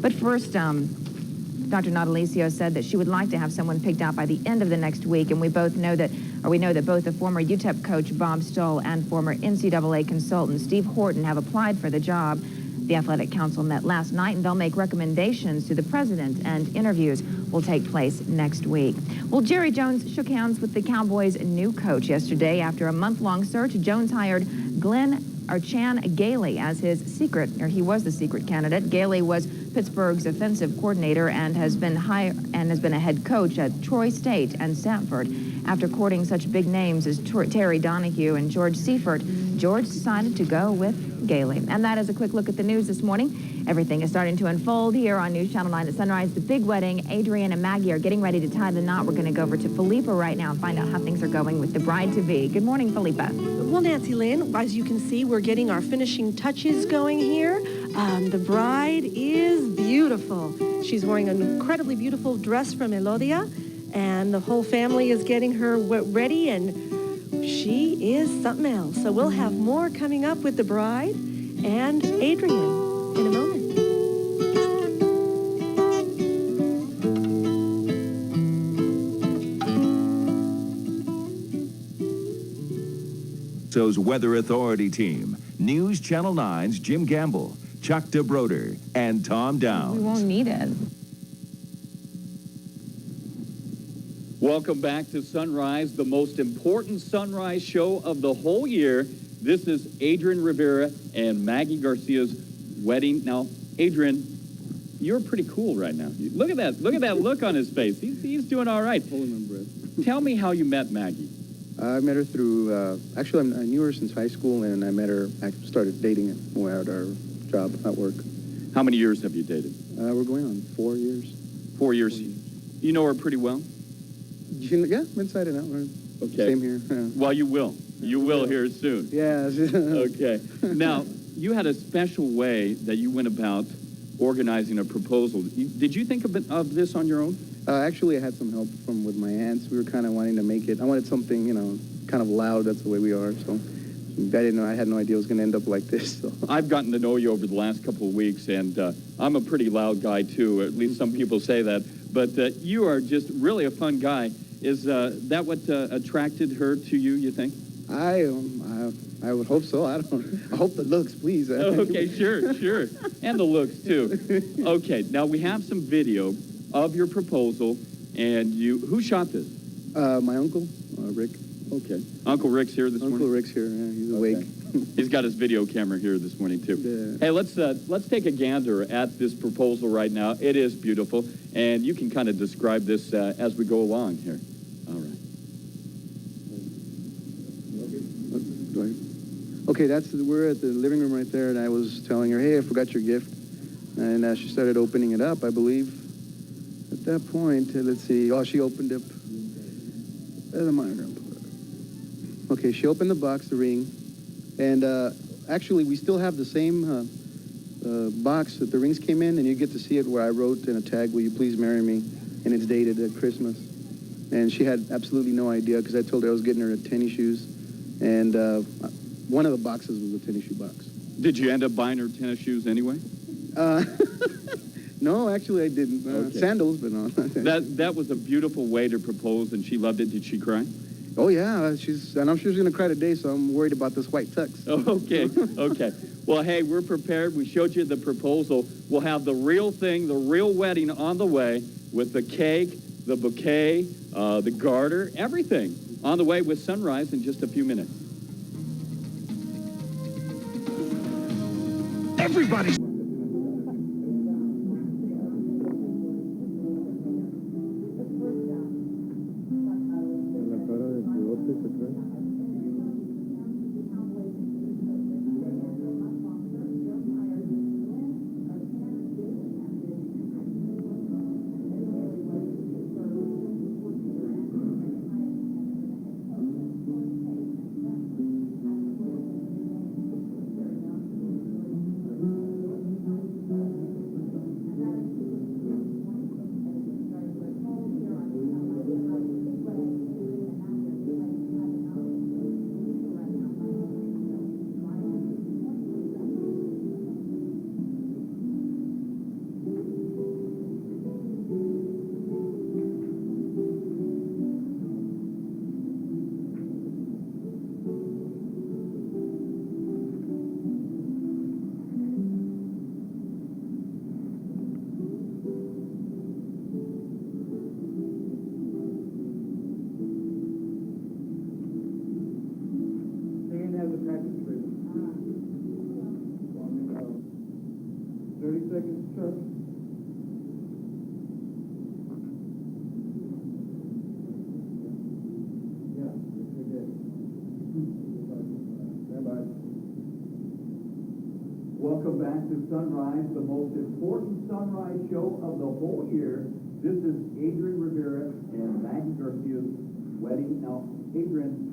But first, Dr. Natalicio said that she would like to have someone picked out by the end of the next week, and we know that both the former UTEP coach Bob Stoll and former NCAA consultant Steve Horton have applied for the job. The Athletic Council met last night, and they'll make recommendations to the president, and interviews will take place next week. Well, Jerry Jones shook hands with the Cowboys' new coach yesterday. After a month-long search, Jones hired Chan Gailey as he was the secret candidate. Gailey was Pittsburgh's offensive coordinator and has been a head coach at Troy State and Stanford. After courting such big names as Terry Donahue and George Seifert, George decided to go with Gailey. And that is a quick look at the news this morning. Everything is starting to unfold here on News Channel 9 at sunrise. The big wedding. Adrian and Maggie are getting ready to tie the knot. We're going to go over to Felipa right now and find out how things are going with the bride-to-be. Good morning, Felipa. Well, Nancy Lynn, as you can see, we're getting our finishing touches going here. The bride is beautiful. She's wearing an incredibly beautiful dress from Elodia, and the whole family is getting her ready, and she is something else. So we'll have more coming up with the bride and Adrian in a moment. So's Weather Authority team, News Channel 9's Jim Gamble, Chuck DeBroder, and Tom Downs. We won't need it. Welcome back to Sunrise, the most important sunrise show of the whole year. This is Adrian Rivera and Maggie Garcia's wedding. Now, Adrian, you're pretty cool right now. Look at that. Look at that look on his face. He's doing all right. Holding my breath. Tell me how you met Maggie. I met her through, actually, I knew her since high school, and I met her, I started dating her when we were at our job at work. How many years have you dated? We're going on 4 years. 4 years. You know her pretty well? Yeah, inside and out. Okay. Same here. Well, you will. You will here soon. Yeah. Okay. Now, you had a special way that you went about organizing a proposal. Did you think of this on your own? Actually, I had some help with my aunts. We were kind of wanting to make it. I wanted something, kind of loud. That's the way we are. So I had no idea it was going to end up like this. So. I've gotten to know you over the last couple of weeks, and I'm a pretty loud guy, too. At least some people say that. But you are just really a fun guy. Is that what attracted her to you, you think? I would hope so. I hope the looks, please. Okay, sure. And the looks, too. Okay, now we have some video of your proposal, and who shot this? My uncle, Rick. Okay. Uncle Rick's here this morning? Uncle Rick's here, yeah. He's awake. He's got his video camera here this morning, too. Yeah. Hey, let's take a gander at this proposal right now. It is beautiful, and you can kind of describe this as we go along here. All right. Okay, we're at the living room right there, and I was telling her, hey, I forgot your gift. And she started opening it up, I believe. At that point, let's see. Oh, she opened up. Okay, she opened the box, the ring. And actually, we still have the same box that the rings came in, and you get to see it where I wrote in a tag, will you please marry me? And it's dated at Christmas. And she had absolutely no idea, because I told her I was getting her tennis shoes. And one of the boxes was a tennis shoe box. Did you end up buying her tennis shoes anyway? No, actually I didn't. Okay. Sandals, but no. That was a beautiful way to propose, and she loved it. Did she cry? Oh, yeah. And I'm sure she's going to cry today, so I'm worried about this white tux. Okay. Well, hey, we're prepared. We showed you the proposal. We'll have the real thing, the real wedding on the way with the cake, the bouquet, the garter, everything on the way with Sunrise in just a few minutes. Everybody! Welcome back to Sunrise, the most important sunrise show of the whole year. This is Adrian Rivera and Maggie Garcia's wedding. Now, Adrian,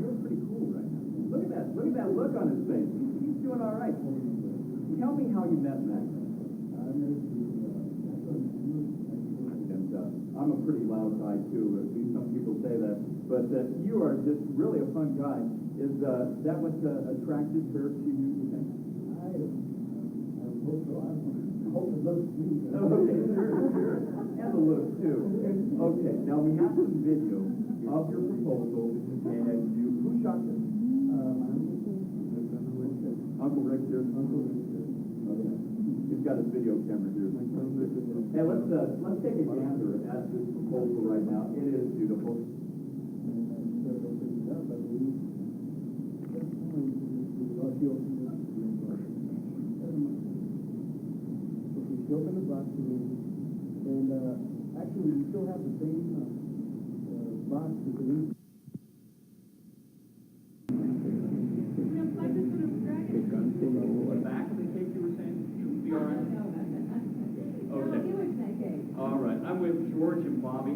you're pretty cool right now. Look at that. Look at that look on his face. He's doing all right. Tell me how you met Maggie. And I'm a pretty loud guy, too. At least some people say that. But you are just really a fun guy. Is that what attracted her to you? I hope so. I hope it looks sweet. Okay, sure. And the look, too. Okay, now we have some video of your proposal, and who shot this? Uncle Rick here. Okay. He's got his video camera here. Hey, let's take a gander at this proposal right now. It is beautiful. She opened the box to me, and actually we still have the same box as the new. The back of the cake you were saying? Be all right? Okay. All right. I'm with George and Bobby.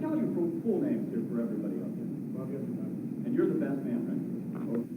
Tell your full names here for everybody out there. And you're the best man, right? Okay.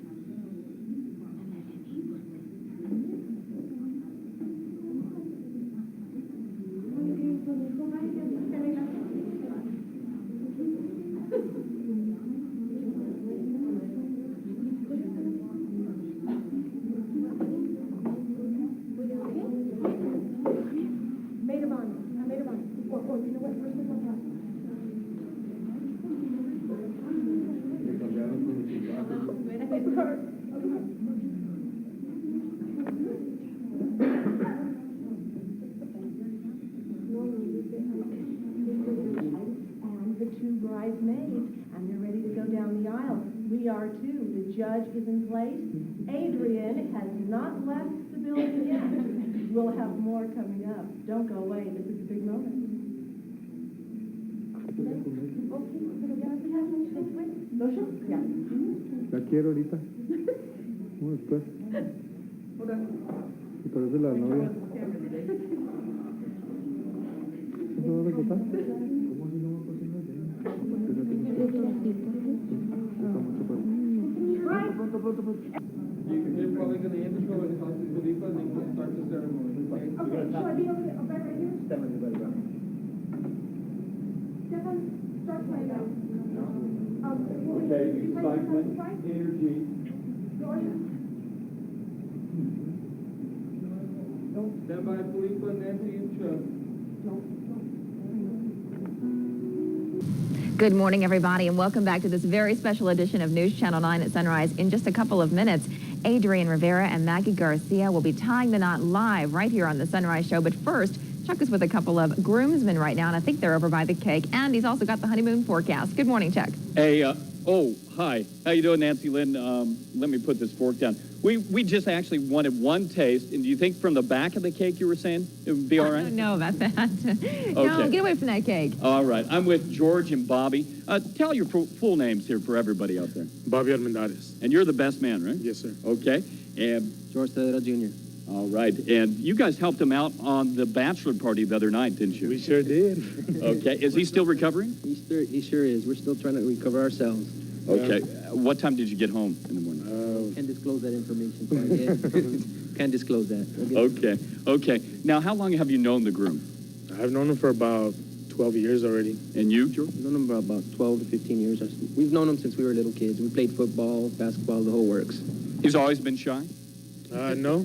Judge is in place. Adrian has not left the building yet. We'll have more coming up. Don't go away. This is a big moment. La quiero ahorita. ¿Cómo después? Y parece la novia. ¿Eso vas a contar? You're probably going to intro and talk to Felipa and then we'll start the ceremony. Okay, shall I be over there right here? Stefan, start playing out. Okay, excitement, energy. Stand by Felipa, Nancy, and Chuck. Good morning, everybody, and welcome back to this very special edition of News Channel 9 at Sunrise. In just a couple of minutes, Adrian Rivera and Maggie Garcia will be tying the knot live right here on the Sunrise Show. But first, Chuck is with a couple of groomsmen right now, and I think they're over by the cake. And he's also got the honeymoon forecast. Good morning, Chuck. Hey, hi. How you doing, Nancy Lynn? Let me put this fork down. We just actually wanted one taste, and do you think from the back of the cake you were saying it would be all right? I don't know about that. Okay. No, get away from that cake. All right. I'm with George and Bobby. Tell your full names here for everybody out there. Bobby Armendariz. And you're the best man, right? Yes, sir. Okay. And George Tadera Jr. All right. And you guys helped him out on the bachelor party the other night, didn't you? We sure did. Okay. Is he still recovering? He sure is. We're still trying to recover ourselves. Okay. What time did you get home in the morning? Can't disclose that information. Can't disclose that. Okay. Okay. Now, how long have you known the groom? I've known him for about 12 years already. And you, George? I've known him for about 12 to 15 years. We've known him since we were little kids. We played football, basketball, the whole works. He's always been shy? No.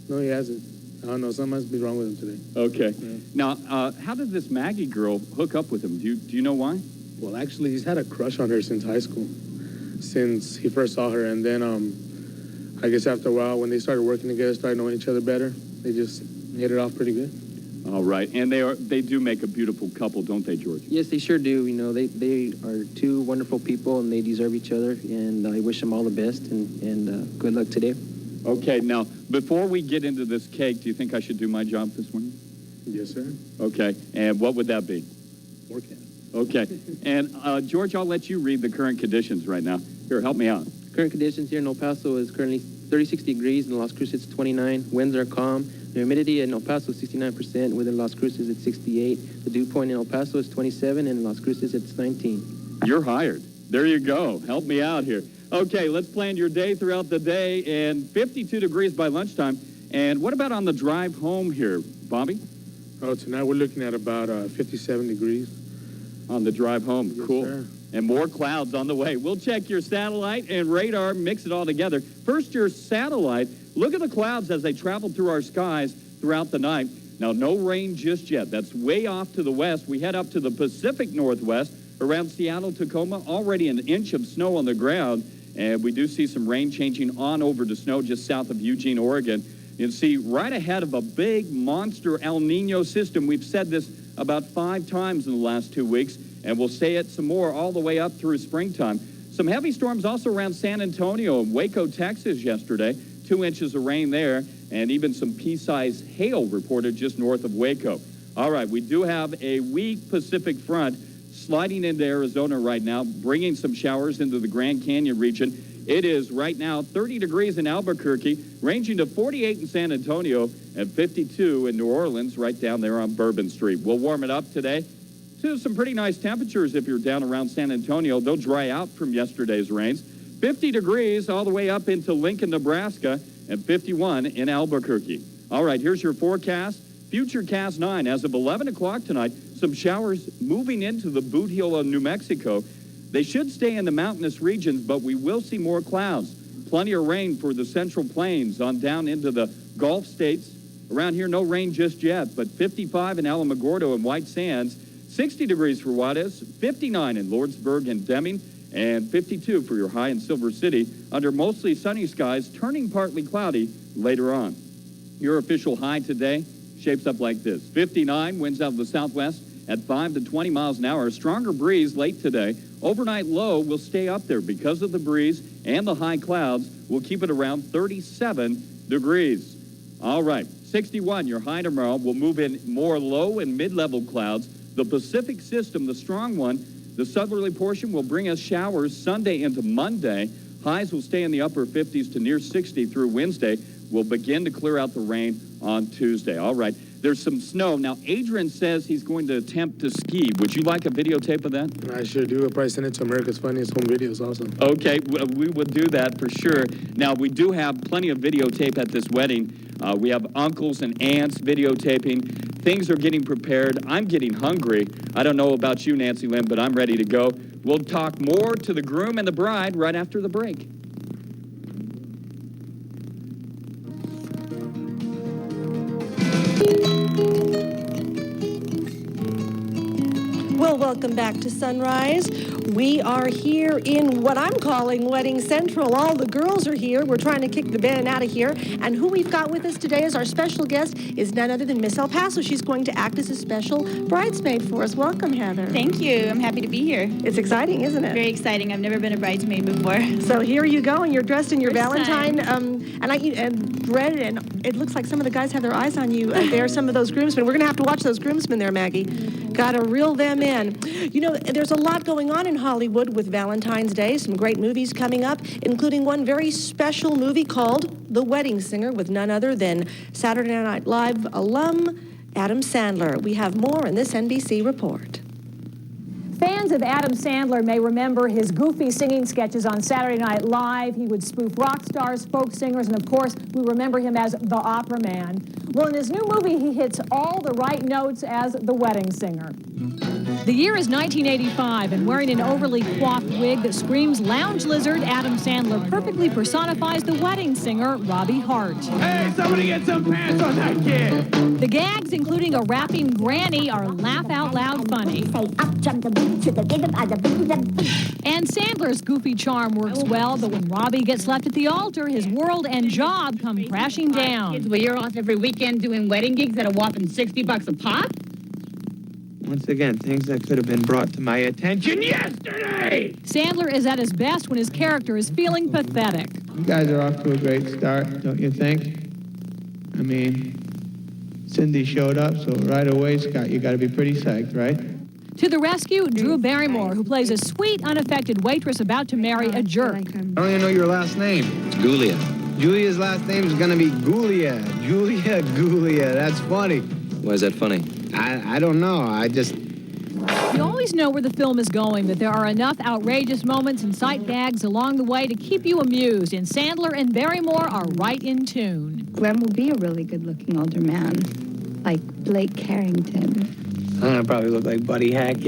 No, he hasn't. I don't know. Something must be wrong with him today. Okay. Yeah. Now, how did this Maggie girl hook up with him? Do you know why? Well, actually, he's had a crush on her since high school, since he first saw her. And then, I guess after a while, when they started working together, started knowing each other better, they just hit it off pretty good. All right. And they do make a beautiful couple, don't they, George? Yes, they sure do. You know, they are two wonderful people, and they deserve each other. And I wish them all the best, and good luck today. Okay. Now, before we get into this cake, do you think I should do my job this morning? Yes, sir. Okay. And what would that be? Forecast. Okay. And, George, I'll let you read the current conditions right now. Here, help me out. Current conditions here in El Paso is currently 36 degrees. In Las Cruces, 29. Winds are calm. The humidity in El Paso is 69%. Within Las Cruces, it's 68. The dew point in El Paso is 27, and in Las Cruces, it's 19. You're hired. There you go. Help me out here. Okay, let's plan your day throughout the day, and 52 degrees by lunchtime. And what about on the drive home here, Bobby? Oh, tonight we're looking at about 57 degrees. On the drive home. Yes, cool. Sir. And more clouds on the way. We'll check your satellite and radar, mix it all together. First, your satellite. Look at the clouds as they travel through our skies throughout the night. Now, no rain just yet. That's way off to the west. We head up to the Pacific Northwest around Seattle, Tacoma. Already an inch of snow on the ground. And we do see some rain changing on over to snow just south of Eugene, Oregon. You can see right ahead of a big monster El Nino system. We've said this about 5 times in the last 2 weeks, and we'll say it some more all the way up through springtime. Some heavy storms also around San Antonio and Waco, Texas yesterday. 2 inches of rain there, and even some pea-sized hail reported just north of Waco. All right, we do have a weak Pacific front sliding into Arizona right now, bringing some showers into the Grand Canyon region. It is right now 30 degrees in Albuquerque, ranging to 48 in San Antonio, and 52 in New Orleans, right down there on Bourbon Street. We'll warm it up today to some pretty nice temperatures if you're down around San Antonio. They'll dry out from yesterday's rains. 50 degrees all the way up into Lincoln, Nebraska, and 51 in Albuquerque. All right, here's your forecast. Futurecast 9, as of 11 o'clock tonight, some showers moving into the boot heel of New Mexico. They should stay in the mountainous regions, but we will see more clouds. Plenty of rain for the Central Plains on down into the Gulf states. Around here, no rain just yet, but 55 in Alamogordo and White Sands, 60 degrees for Juarez, 59 in Lordsburg and Deming, and 52 for your high in Silver City, under mostly sunny skies, turning partly cloudy later on. Your official high today shapes up like this. 59, winds out of the southwest at 5 to 20 miles an hour. Stronger breeze late today. Overnight low will stay up there because of the breeze and the high clouds. We'll keep it around 37 degrees. All right, 61, your high tomorrow. We'll move in more low and mid-level clouds. The Pacific system, the strong one, the southerly portion will bring us showers Sunday into Monday. Highs will stay in the upper 50s to near 60 through Wednesday. We'll begin to clear out the rain on Tuesday. All right, there's some snow. Now, Adrian says he's going to attempt to ski. Would you like a videotape of that? I sure do. I'll probably send it to America's Funniest Home Videos also. Okay, we will do that for sure. Now, we do have plenty of videotape at this wedding. We have uncles and aunts videotaping. Things are getting prepared. I'm getting hungry. I don't know about you, Nancy Lynn, but I'm ready to go. We'll talk more to the groom and the bride right after the break. Well, welcome back to Sunrise. We are here in what I'm calling Wedding Central. All the girls are here. We're trying to kick the band out of here. And who we've got with us today as our special guest is none other than Miss El Paso. She's going to act as a special bridesmaid for us. Welcome, Heather. Thank you. I'm happy to be here. It's exciting, isn't it? Very exciting. I've never been a bridesmaid before. So here you go, and you're dressed in your First Valentine, time. and red, and it looks like some of the guys have their eyes on you. There are some of those groomsmen. We're going to have to watch those groomsmen there, Maggie. Got to reel them in. You know, there's a lot going on in Hollywood with Valentine's Day. Some great movies coming up, including one very special movie called The Wedding Singer with none other than Saturday Night Live alum Adam Sandler. We have more in this NBC report. Fans of Adam Sandler may remember his goofy singing sketches on Saturday Night Live. He would spoof rock stars, folk singers, and of course, we remember him as the Opera Man. Well, in his new movie, he hits all the right notes as the wedding singer. The year is 1985, and wearing an overly coiffed wig that screams lounge lizard, Adam Sandler perfectly personifies the wedding singer, Robbie Hart. Hey, somebody get some pants on that kid! The gags, including a rapping granny, are laugh-out-loud funny. And Sandler's goofy charm works well, but when Robbie gets left at the altar, his world and job come crashing down. Well, you're off every weekend doing wedding gigs at a whopping $60 a pop? Once again, things that could have been brought to my attention yesterday! Sandler is at his best when his character is feeling pathetic. You guys are off to a great start, don't you think? I mean, Cindy showed up, so right away, Scott, you gotta be pretty psyched, right? To the rescue, Drew Barrymore, who plays a sweet, unaffected waitress about to marry a jerk. I don't even know your last name. It's Gulia. Julia's last name is going to be Gulia. Julia Gulia. That's funny. Why is that funny? I don't know. I just... You always know where the film is going, but there are enough outrageous moments and sight gags along the way to keep you amused, and Sandler and Barrymore are right in tune. Glenn will be a really good-looking older man, like Blake Carrington. I probably look like Buddy Hackett.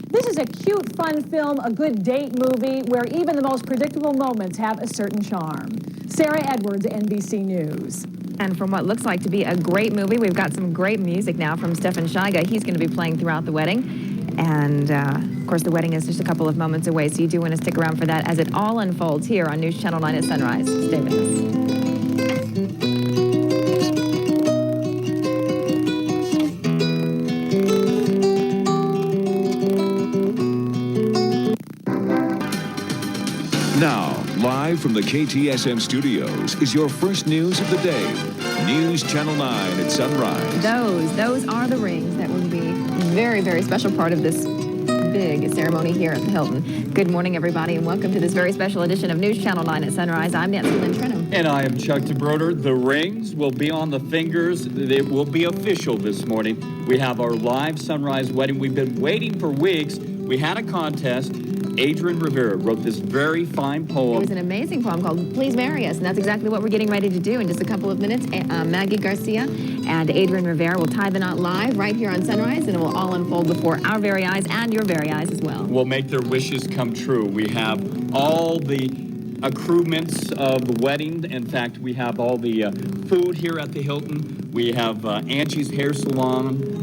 This is a cute, fun film, a good date movie, where even the most predictable moments have a certain charm. Sarah Edwards, NBC News. And from what looks like to be a great movie, we've got some great music now from Stefan Scheiga. He's going to be playing throughout the wedding. And, of course, the wedding is just a couple of moments away, so you do want to stick around for that as it all unfolds here on News Channel 9 at sunrise. Stay with us. Now, live from the KTSM studios is your first news of the day. News Channel 9 at sunrise. Those are the rings that will be a very, very special part of this big ceremony here at the Hilton. Good morning, everybody, and welcome to this very special edition of News Channel 9 at sunrise. I'm Nancy Lynn Trenholm. And I am Chuck DeBroder. The rings will be on the fingers. It will be official this morning. We have our live sunrise wedding. We've been waiting for weeks. We had a contest. Adrian Rivera wrote this very fine poem. It was an amazing poem called Please Marry Us, and that's exactly what we're getting ready to do in just a couple of minutes. Maggie Garcia and Adrian Rivera will tie the knot live right here on Sunrise, and it will all unfold before our very eyes and your very eyes as well. We'll make their wishes come true. We have all the accoutrements of the wedding. In fact, we have all the food here at the Hilton. We have Angie's Hair Salon.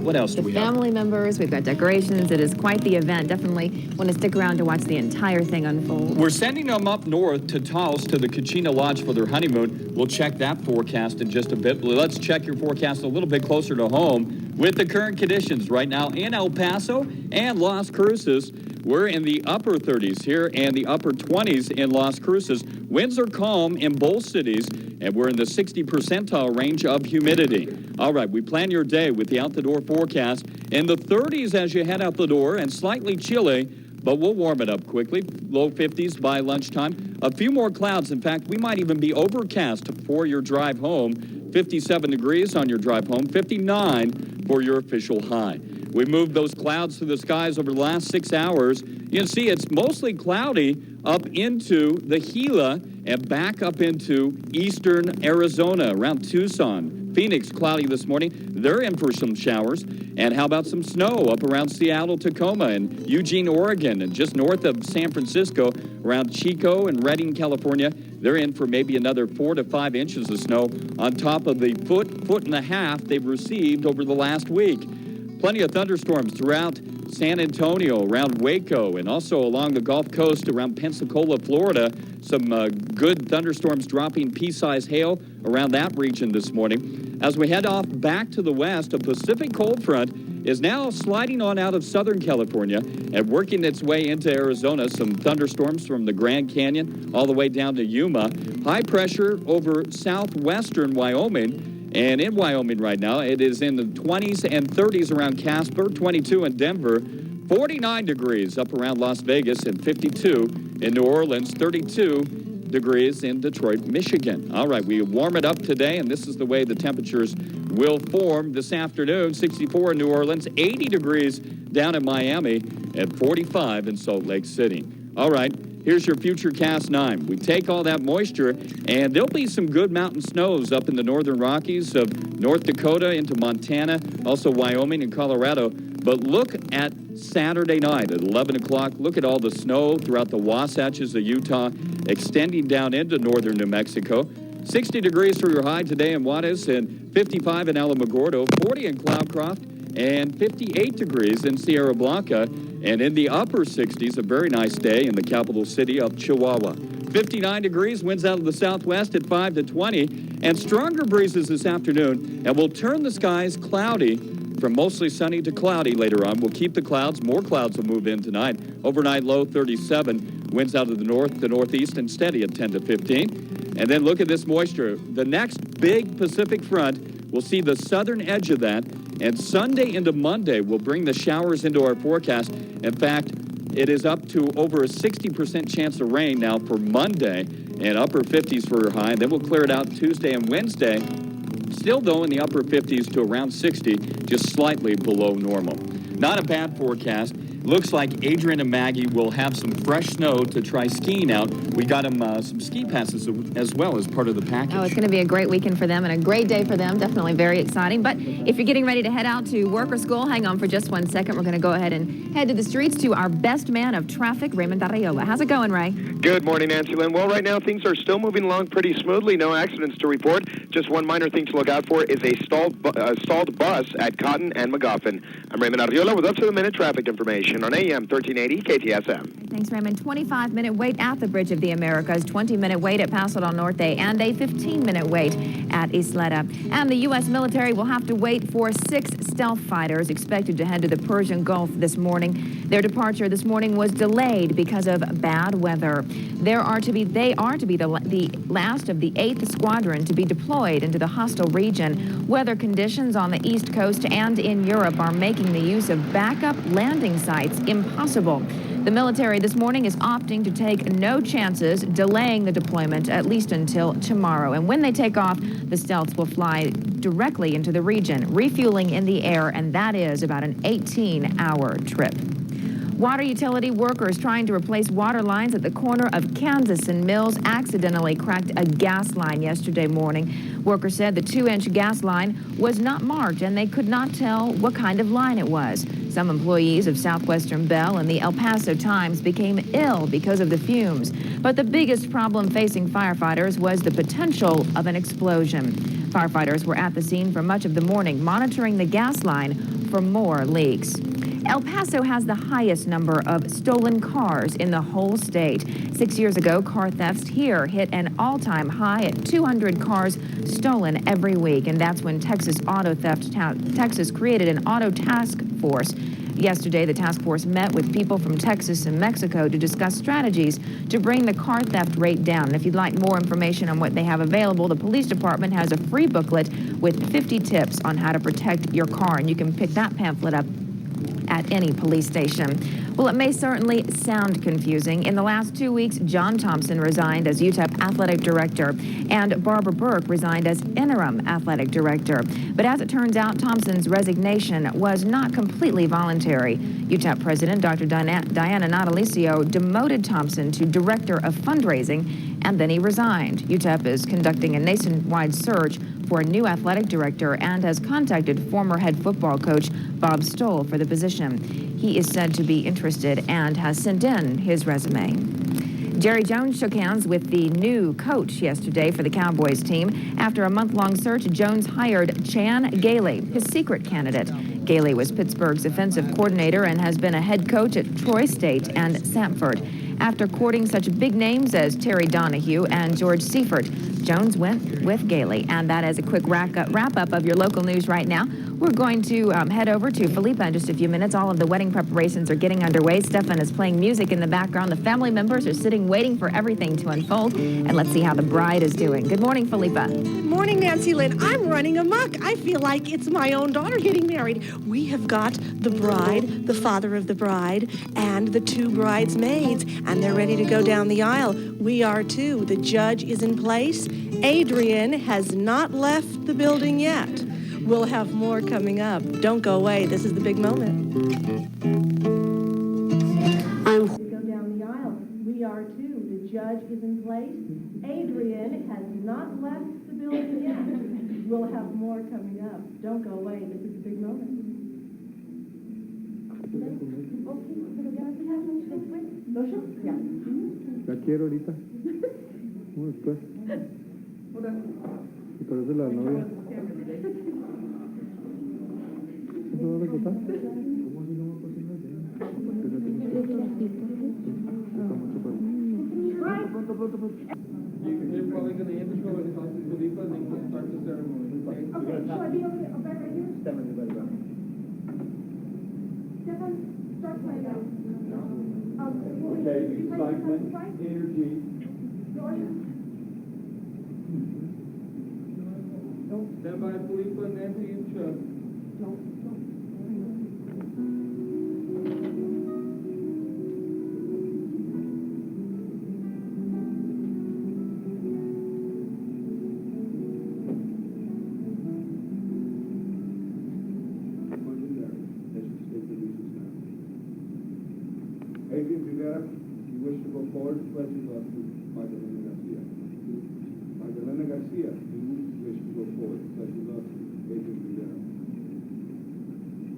What else do we have? Family members. We've got decorations. It is quite the event. Definitely want to stick around to watch the entire thing unfold. We're sending them up north to Taos to the Kachina Lodge for their honeymoon. We'll check that forecast in just a bit. Let's check your forecast a little bit closer to home with the current conditions right now in El Paso and Las Cruces. We're in the upper 30s here and the upper 20s in Las Cruces. Winds are calm in both cities, and we're in the 60 percentile range of humidity. All right, we plan your day with the out-the-door forecast in the 30s as you head out the door and slightly chilly, but we'll warm it up quickly. Low 50s by lunchtime. A few more clouds. In fact, we might even be overcast for your drive home. 57 degrees on your drive home, 59 for your official high. We moved those clouds through the skies over the last 6 hours. You can see it's mostly cloudy up into the Gila and back up into eastern Arizona around Tucson. Phoenix, cloudy this morning. They're in for some showers. And how about some snow up around Seattle, Tacoma, and Eugene, Oregon, and just north of San Francisco, around Chico and Redding, California. They're in for maybe another 4 to 5 inches of snow on top of the foot and a half they've received over the last week. Plenty of thunderstorms throughout San Antonio, around Waco, and also along the Gulf Coast around Pensacola, Florida. Some good thunderstorms dropping pea-sized hail around that region this morning. As we head off back to the west, a Pacific cold front is now sliding on out of Southern California and working its way into Arizona. Some thunderstorms from the Grand Canyon all the way down to Yuma. High pressure over southwestern Wyoming. And in Wyoming right now, it is in the 20s and 30s around Casper, 22 in Denver, 49 degrees up around Las Vegas, and 52 in New Orleans, 32 degrees in Detroit, Michigan. All right, we warm it up today, and this is the way the temperatures will form this afternoon. 64 in New Orleans, 80 degrees down in Miami, and 45 in Salt Lake City. All right. Here's your Futurecast 9. We take all that moisture, and there'll be some good mountain snows up in the northern Rockies of North Dakota into Montana, also Wyoming and Colorado. But look at Saturday night at 11 o'clock. Look at all the snow throughout the Wasatches of Utah, extending down into northern New Mexico. 60 degrees for your high today in Juarez, and 55 in Alamogordo, 40 in Cloudcroft, and 58 degrees in Sierra Blanca. And in the upper 60s, a very nice day in the capital city of Chihuahua. 59 degrees, winds out of the southwest at 5 to 20, and stronger breezes this afternoon, and we'll turn the skies cloudy from mostly sunny to cloudy later on. We'll keep the clouds. More clouds will move in tonight. Overnight low 37, winds out of the north to northeast and steady at 10 to 15. And then look at this moisture. The next big Pacific front, we'll see the southern edge of that And Sunday into Monday will bring the showers into our forecast. In fact, it is up to over a 60% chance of rain now for Monday and upper 50s for your high. Then we'll clear it out Tuesday and Wednesday. Still, though, in the upper 50s to around 60, just slightly below normal. Not a bad forecast. Looks like Adrian and Maggie will have some fresh snow to try skiing out. We got them some ski passes as well as part of the package. Oh, it's going to be a great weekend for them and a great day for them. Definitely very exciting. But if you're getting ready to head out to work or school, hang on for just 1 second. We're going to go ahead and head to the streets to our best man of traffic, Raymond Arriola. How's it going, Ray? Good morning, Nancy Lynn. Well, right now things are still moving along pretty smoothly. No accidents to report. Just one minor thing to look out for is a stalled bus at Cotton and McGuffin. I'm Raymond Arriola with up-to-the-minute traffic information on AM 1380 KTSM. Thanks, Raymond. 25-minute wait at the Bridge of the Americas, 20-minute wait at Paso del Norte, and a 15-minute wait at Isleta. And the U.S. military will have to wait for 6 stealth fighters expected to head to the Persian Gulf this morning. Their departure this morning was delayed because of bad weather. They are to be the last of the 8th Squadron to be deployed into the hostile region. Weather conditions on the East Coast and in Europe are making the use of backup landing sites impossible. The military this morning is opting to take no chances, delaying the deployment at least until tomorrow. And when they take off, the stealths will fly directly into the region, refueling in the air, and that is about an 18-hour trip. Water utility workers trying to replace water lines at the corner of Kansas and Mills accidentally cracked a gas line yesterday morning. Workers said the 2-inch gas line was not marked and they could not tell what kind of line it was. Some employees of Southwestern Bell and the El Paso Times became ill because of the fumes. But the biggest problem facing firefighters was the potential of an explosion. Firefighters were at the scene for much of the morning, monitoring the gas line for more leaks. El Paso has the highest number of stolen cars in the whole state. 6 years ago, car thefts here hit an all-time high at 200 cars stolen every week. And that's when Texas created an auto task force. Yesterday, the task force met with people from Texas and Mexico to discuss strategies to bring the car theft rate down. And if you'd like more information on what they have available, the police department has a free booklet with 50 tips on how to protect your car. And you can pick that pamphlet up at any police station. Well, it may certainly sound confusing. In the last 2 weeks, John Thompson resigned as UTEP athletic director, and Barbara Burke resigned as interim athletic director. But as it turns out, Thompson's resignation was not completely voluntary. UTEP president Dr. Diana Natalicio demoted Thompson to director of fundraising, and then he resigned. UTEP is conducting a nationwide search for a new athletic director and has contacted former head football coach Bob Stoll for the position. He is said to be interested and has sent in his resume. Jerry Jones shook hands with the new coach yesterday for the Cowboys team. After a month-long search, Jones hired Chan Gailey, his secret candidate. Gailey was Pittsburgh's offensive coordinator and has been a head coach at Troy State and Samford. After courting such big names as Terry Donahue and George Seifert, Jones went with Gailey. And that is a quick wrap-up of your local news right now. We're going to head over to Felipa in just a few minutes. All of the wedding preparations are getting underway. Stefan is playing music in the background. The family members are sitting waiting for everything to unfold. And let's see how the bride is doing. Good morning, Felipa. Good morning, Nancy Lynn. I'm running amok. I feel like it's my own daughter getting married. We have got the bride, the father of the bride, and the 2 bridesmaids, and they're ready to go down the aisle. We are too. The judge is in place. Adrian has not left the building yet. We'll have more coming up. Don't go away. This is the big moment. Go down the aisle. We are too. The judge is in place. Adrian has not left the building yet. We'll have more coming up. Don't go away. This is the big moment. La quiero ahorita. ¿Cómo después? Y por eso la novia. ¿No vas a contar? You're probably going to end the show in the house of Felipa and then we'll start the ceremony. Okay, so I'll be okay. I'll back right here. Stefan, start playing out. Okay, excitement, energy. Stand by Felipa, Nancy, and Chuck. Adrian Rivera, you wish to go forward, pledge your love to Magdalena Garcia. Magdalena Garcia, you wish to go forward, pledge your love to Adrian Rivera.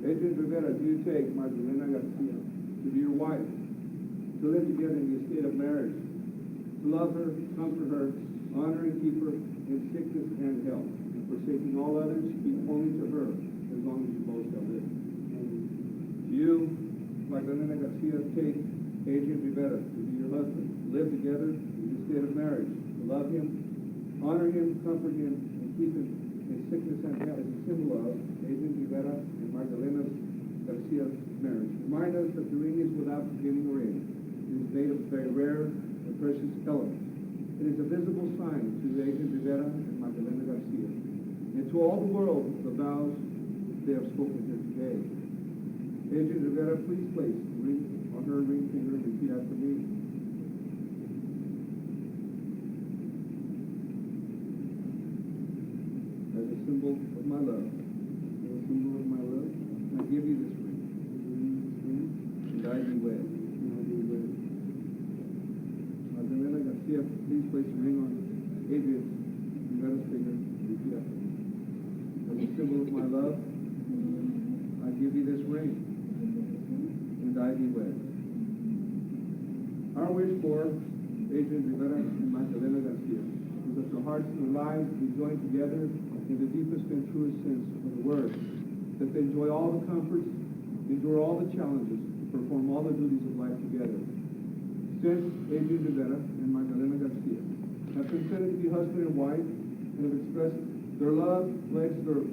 Adrian Rivera, do you take Magdalena Garcia to be your wife, to live together in the estate of marriage, to love her, comfort her, honor and keep her in sickness and health, and forsaking all others, keep only to her as long as you both shall live? Do you, Magdalena Garcia, take Adrian Rivera to be your husband, live together in the state of marriage, to love him, honor him, comfort him, and keep him in sickness and health as a symbol of Adrian Rivera and Magdalena Garcia's marriage? Remind us that the ring is without beginning or end. It is made of very rare and precious elements. It is a visible sign to Adrian Rivera and Magdalena Garcia, and to all the world the vows they have spoken here today. Adrian Rivera, please place the ring on her ring finger and repeat after me. As a symbol of my love, I give you this ring, and I be wed. Magdalena Garcia, please place the ring on Adrian Rivera's finger and repeat after me. As a symbol of my love, I give you this ring, and I be wed. Our wish for Adrian Rivera and Magdalena Garcia is that their hearts and their lives be joined together in the deepest and truest sense of the word, that they enjoy all the comforts, endure all the challenges, perform all the duties of life together. Since Adrian Rivera and Magdalena Garcia have consented to be husband and wife and have expressed their love, pledged their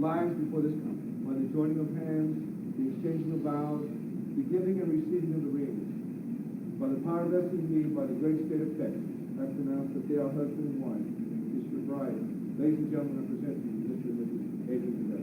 lives before this company by the joining of hands, the exchanging of vows, the giving and receiving of the rings. By the power vested in me by the great state of Texas, I pronounce that they are husband and wife. Kiss your bride. Ladies and gentlemen, I present to you Mr. and Mrs. Adrian Rivera.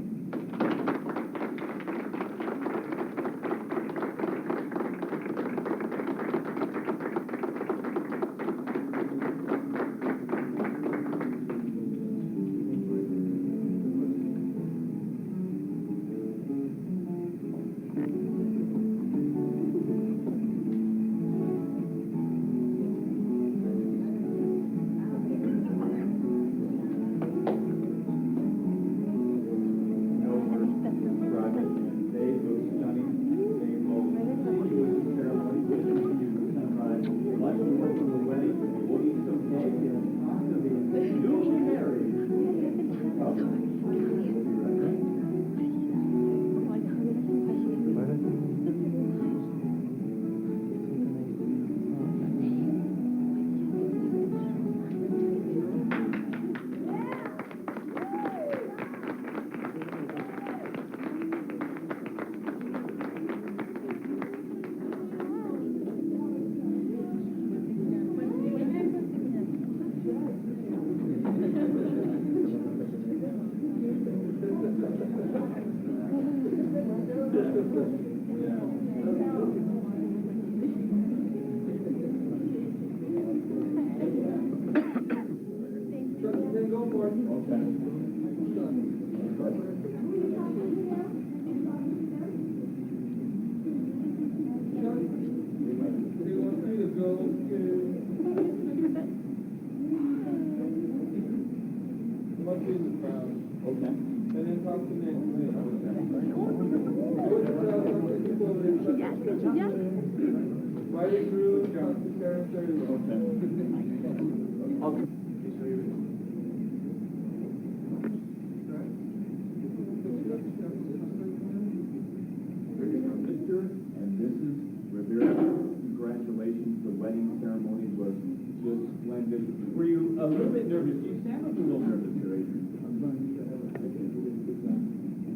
And Mrs. Rivera, congratulations. The wedding ceremony was just splendid. Were you a little bit nervous? You sound a little nervous here, Adrian.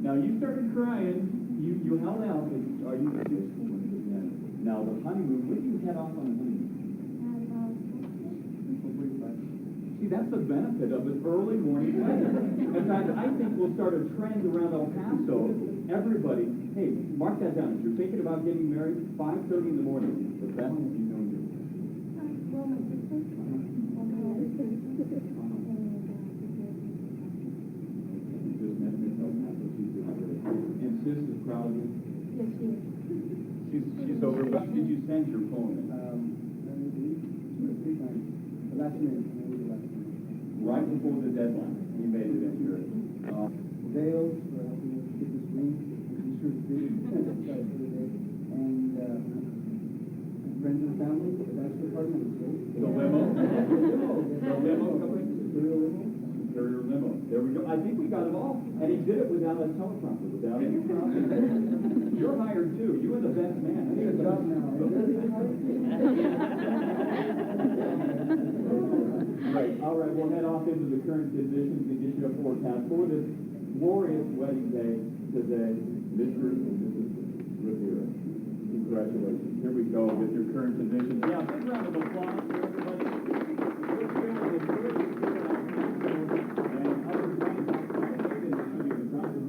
Now you started crying. You held out. Are you serious? Now the honeymoon. When did you head off on the honeymoon? See, that's the benefit of an early morning wedding. In fact, I think we'll start a trend around El Paso everybody, hey, mark that down. If you're thinking about getting married, 5:30 in the morning. The best you know you. And Sis is proud of you? Yes, she is. She's over. When did you send your poem in? Last minute. Right before the deadline. He made it in here. Dale, for helping us get this ring. Be sure to do and friends and family, the bachelor party. The limo? The limo coming? Superior limo. There we go. I think we got it all. And he did it without a teleprompter, without any prompter. You're hired too. You are the best man. I need a job now. Right. All right, we'll head off into the current conditions to get you a forecast for this glorious wedding day today, Mr. and Mrs. Rivera. Congratulations. Here we go with your current conditions. Yeah, big round of applause for everybody.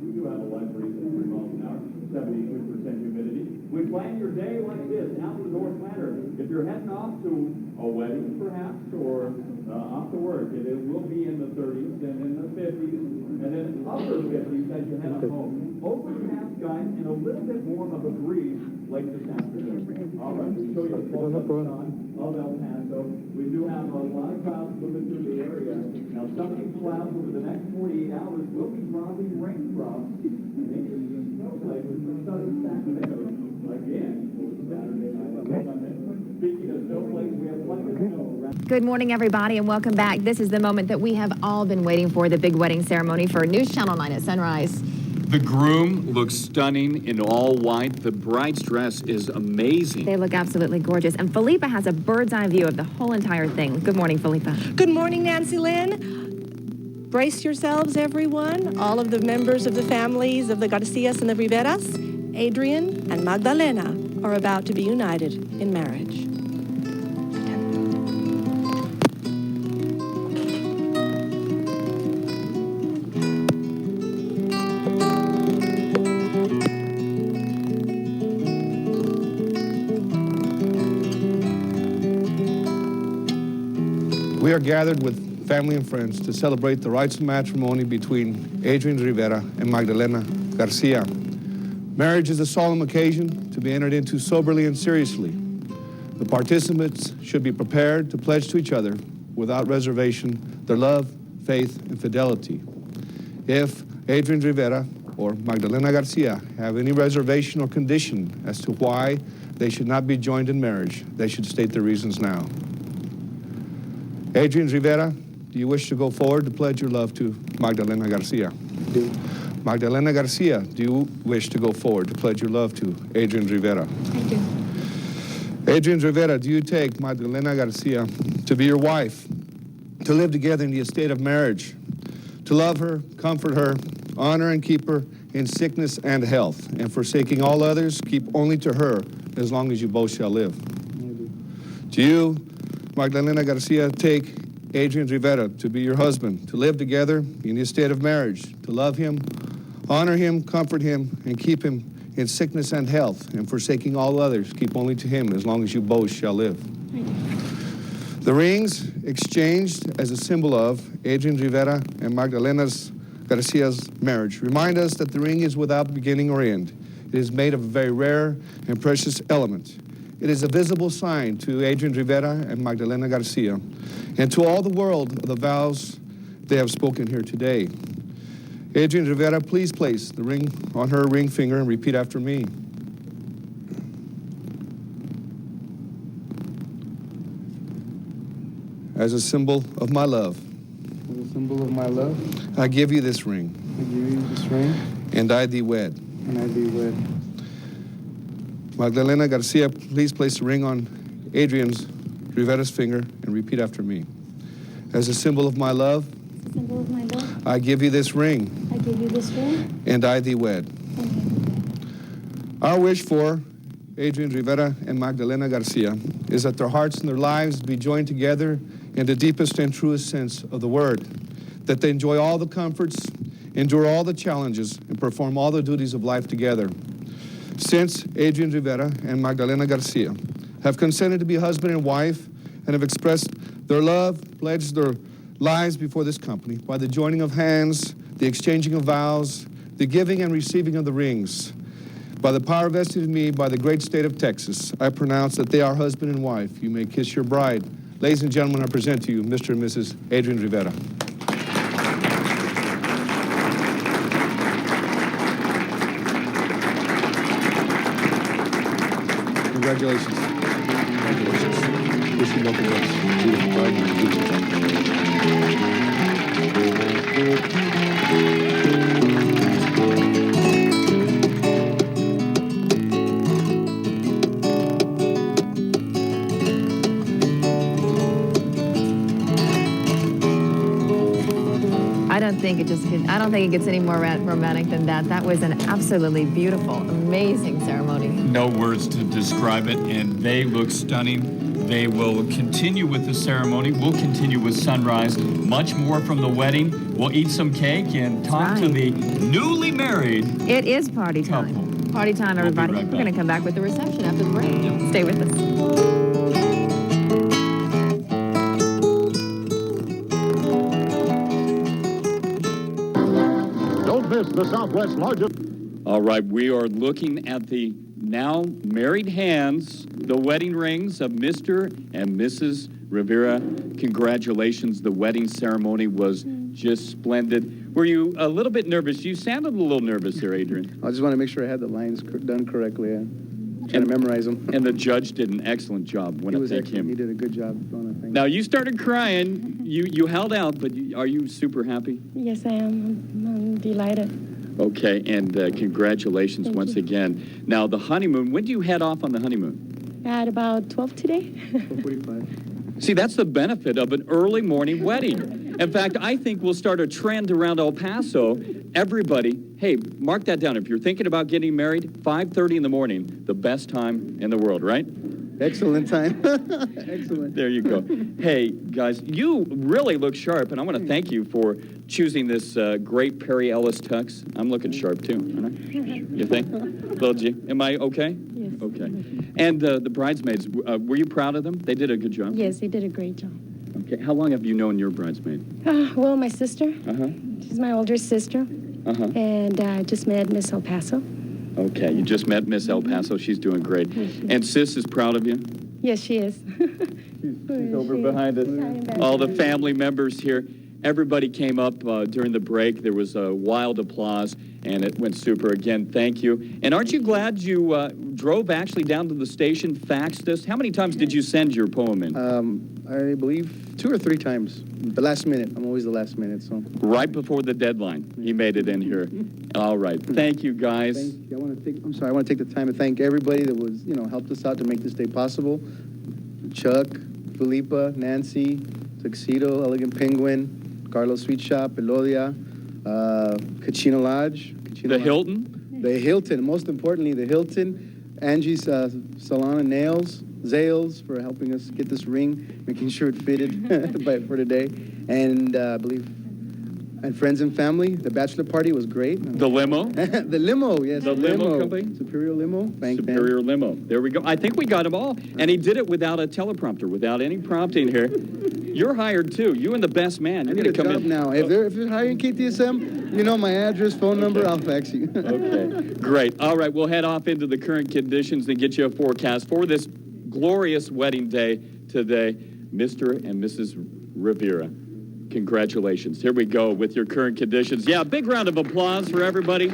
We do have a light breeze at 3 miles an hour, 72% humidity. We plan your day like this, out the door planner. If you're heading off to a wedding, perhaps, or off to work, it will be in the 30s and in the 50s, and then upper 50s as you head home. Overcast skies and a little bit more of a breeze late this afternoon. All right, we'll show you the close-up shot of El Paso. We do have a lot of clouds moving through the area. Now, some of these clouds over the next 48 hours will be dropping raindrops, and maybe even snowflakes in southern Sacramento again for Saturday night and Sunday. Speaking of snowflakes, we have plenty of snow. Good morning, everybody, and welcome back. This is the moment that we have all been waiting for, the big wedding ceremony for News Channel 9 at sunrise. The groom looks stunning in all white. The bride's dress is amazing. They look absolutely gorgeous. And Felipa has a bird's eye view of the whole entire thing. Good morning, Felipa. Good morning, Nancy Lynn. Brace yourselves, everyone. All of the members of the families of the Garcias and the Riveras, Adrian and Magdalena, are about to be united in marriage. We are gathered with family and friends to celebrate the rites of matrimony between Adrian Rivera and Magdalena Garcia. Marriage is a solemn occasion to be entered into soberly and seriously. The participants should be prepared to pledge to each other, without reservation, their love, faith, and fidelity. If Adrian Rivera or Magdalena Garcia have any reservation or condition as to why they should not be joined in marriage, they should state their reasons now. Adrian Rivera, do you wish to go forward to pledge your love to Magdalena Garcia? I do. Magdalena Garcia, do you wish to go forward to pledge your love to Adrian Rivera? I do. Adrian Rivera, do you take Magdalena Garcia to be your wife, to live together in the estate of marriage, to love her, comfort her, honor and keep her in sickness and health, and forsaking all others, keep only to her as long as you both shall live? I do. Do you, Magdalena Garcia, take Adrian Rivera to be your husband, to live together in the estate of marriage, to love him, honor him, comfort him, and keep him in sickness and health, and forsaking all others, keep only to him as long as you both shall live? The rings exchanged as a symbol of Adrian Rivera and Magdalena Garcia's marriage remind us that the ring is without beginning or end. It is made of a very rare and precious element. It is a visible sign to Adrian Rivera and Magdalena Garcia, and to all the world of the vows they have spoken here today. Adrian Rivera, please place the ring on her ring finger and repeat after me. As a symbol of my love. As a symbol of my love. I give you this ring. I give you this ring. And I thee wed. And I thee wed. Magdalena Garcia, please place the ring on Adrian's Rivera's finger and repeat after me. As a symbol of my love. As a symbol of my love. I give you this ring. I give you this ring. And I thee wed. Our wish for Adrian Rivera and Magdalena Garcia is that their hearts and their lives be joined together in the deepest and truest sense of the word, that they enjoy all the comforts endure all the challenges, and perform all the duties of life together. Since Adrian Rivera and Magdalena Garcia have consented to be husband and wife and have expressed their love, pledged their lives before this company by the joining of hands, the exchanging of vows, the giving and receiving of the rings. By the power vested in me by the great state of Texas, I pronounce that they are husband and wife. You may kiss your bride. Ladies and gentlemen, I present to you Mr. and Mrs. Adrian Rivera. Congratulations. Congratulations. Wish you nothing else. Beautiful bride and beautiful family. I don't think it gets any more romantic than that. That was an absolutely beautiful, amazing ceremony. No words to describe it, and they look stunning. They will continue with the ceremony. We'll continue with sunrise. Much more from the wedding. We'll eat some cake and talk to the newly married. It is party time. Couple. Party time, everybody. We'll be right We're going to come back with the reception after the break. Stay with us. The Southwest's largest. All right, we are looking at the now married hands, the wedding rings of Mr. and Mrs. Rivera. Congratulations, the wedding ceremony was just splendid. Were you a little bit nervous? You sounded a little nervous there, Adrian. I just want to make sure I had the lines done correctly. I'm trying to memorize them. And the judge did an excellent job. He was excellent. He did a good job. Now, you started crying. You held out, but are you super happy? Yes, I am. I'm delighted. Okay, and congratulations once again. Now, the honeymoon, when do you head off on the honeymoon? At about 12 today. 12:45. See, that's the benefit of an early morning wedding. In fact, I think we'll start a trend around El Paso. Everybody, hey, mark that down. If you're thinking about getting married, 5:30 in the morning, the best time in the world, right? Excellent time. Excellent. There you go. Hey, guys, you really look sharp, and I want to thank you for choosing this great Perry Ellis tux. I'm looking sharp, too, aren't I? You think? Little G. Am I okay? Yes. Okay. And the bridesmaids, were you proud of them? They did a good job? Yes, they did a great job. Okay. How long have you known your bridesmaid? Well, my sister. Uh-huh. She's my older sister. Uh-huh. And I just met Miss El Paso. Okay, you just met Miss El Paso. She's doing great. And Sis is proud of you? Yes, she is. She's over behind us. All the family members here. Everybody came up during the break. There was a wild applause, and it went super. Again, thank you. And aren't you glad you drove actually down to the station, faxed us? How many times did you send your poem in? I believe 2 or 3 times. The last minute. I'm always the last minute, so. Right before the deadline, he made it in here. All right. Thank you, guys. Thank you. I want to take the time to thank everybody that was, helped us out to make this day possible. Chuck, Felipa, Nancy, Tuxedo, Elegant Penguin, Carlos Sweet Shop, Elodia, Kachina Lodge. The Hilton? The Hilton. Most importantly, the Hilton. Angie's Salon and Nails. Zales for helping us get this ring, making sure it fitted for today. And I believe, and friends and family. The bachelor party was great. The limo? The limo, yes. The limo company? Superior Limo. Superior Limo. There we go. I think we got them all. And he did it without a teleprompter, without any prompting here. You're hired, too. You and the best man. You're going to come in. Now. If you're hiring KTSM, you know my address, phone number, I'll fax you. Okay. Great. All right. We'll head off into the current conditions and get you a forecast for this glorious wedding day today, Mr. and Mrs. Rivera. Congratulations. Here we go with your current conditions. Yeah, big round of applause for everybody.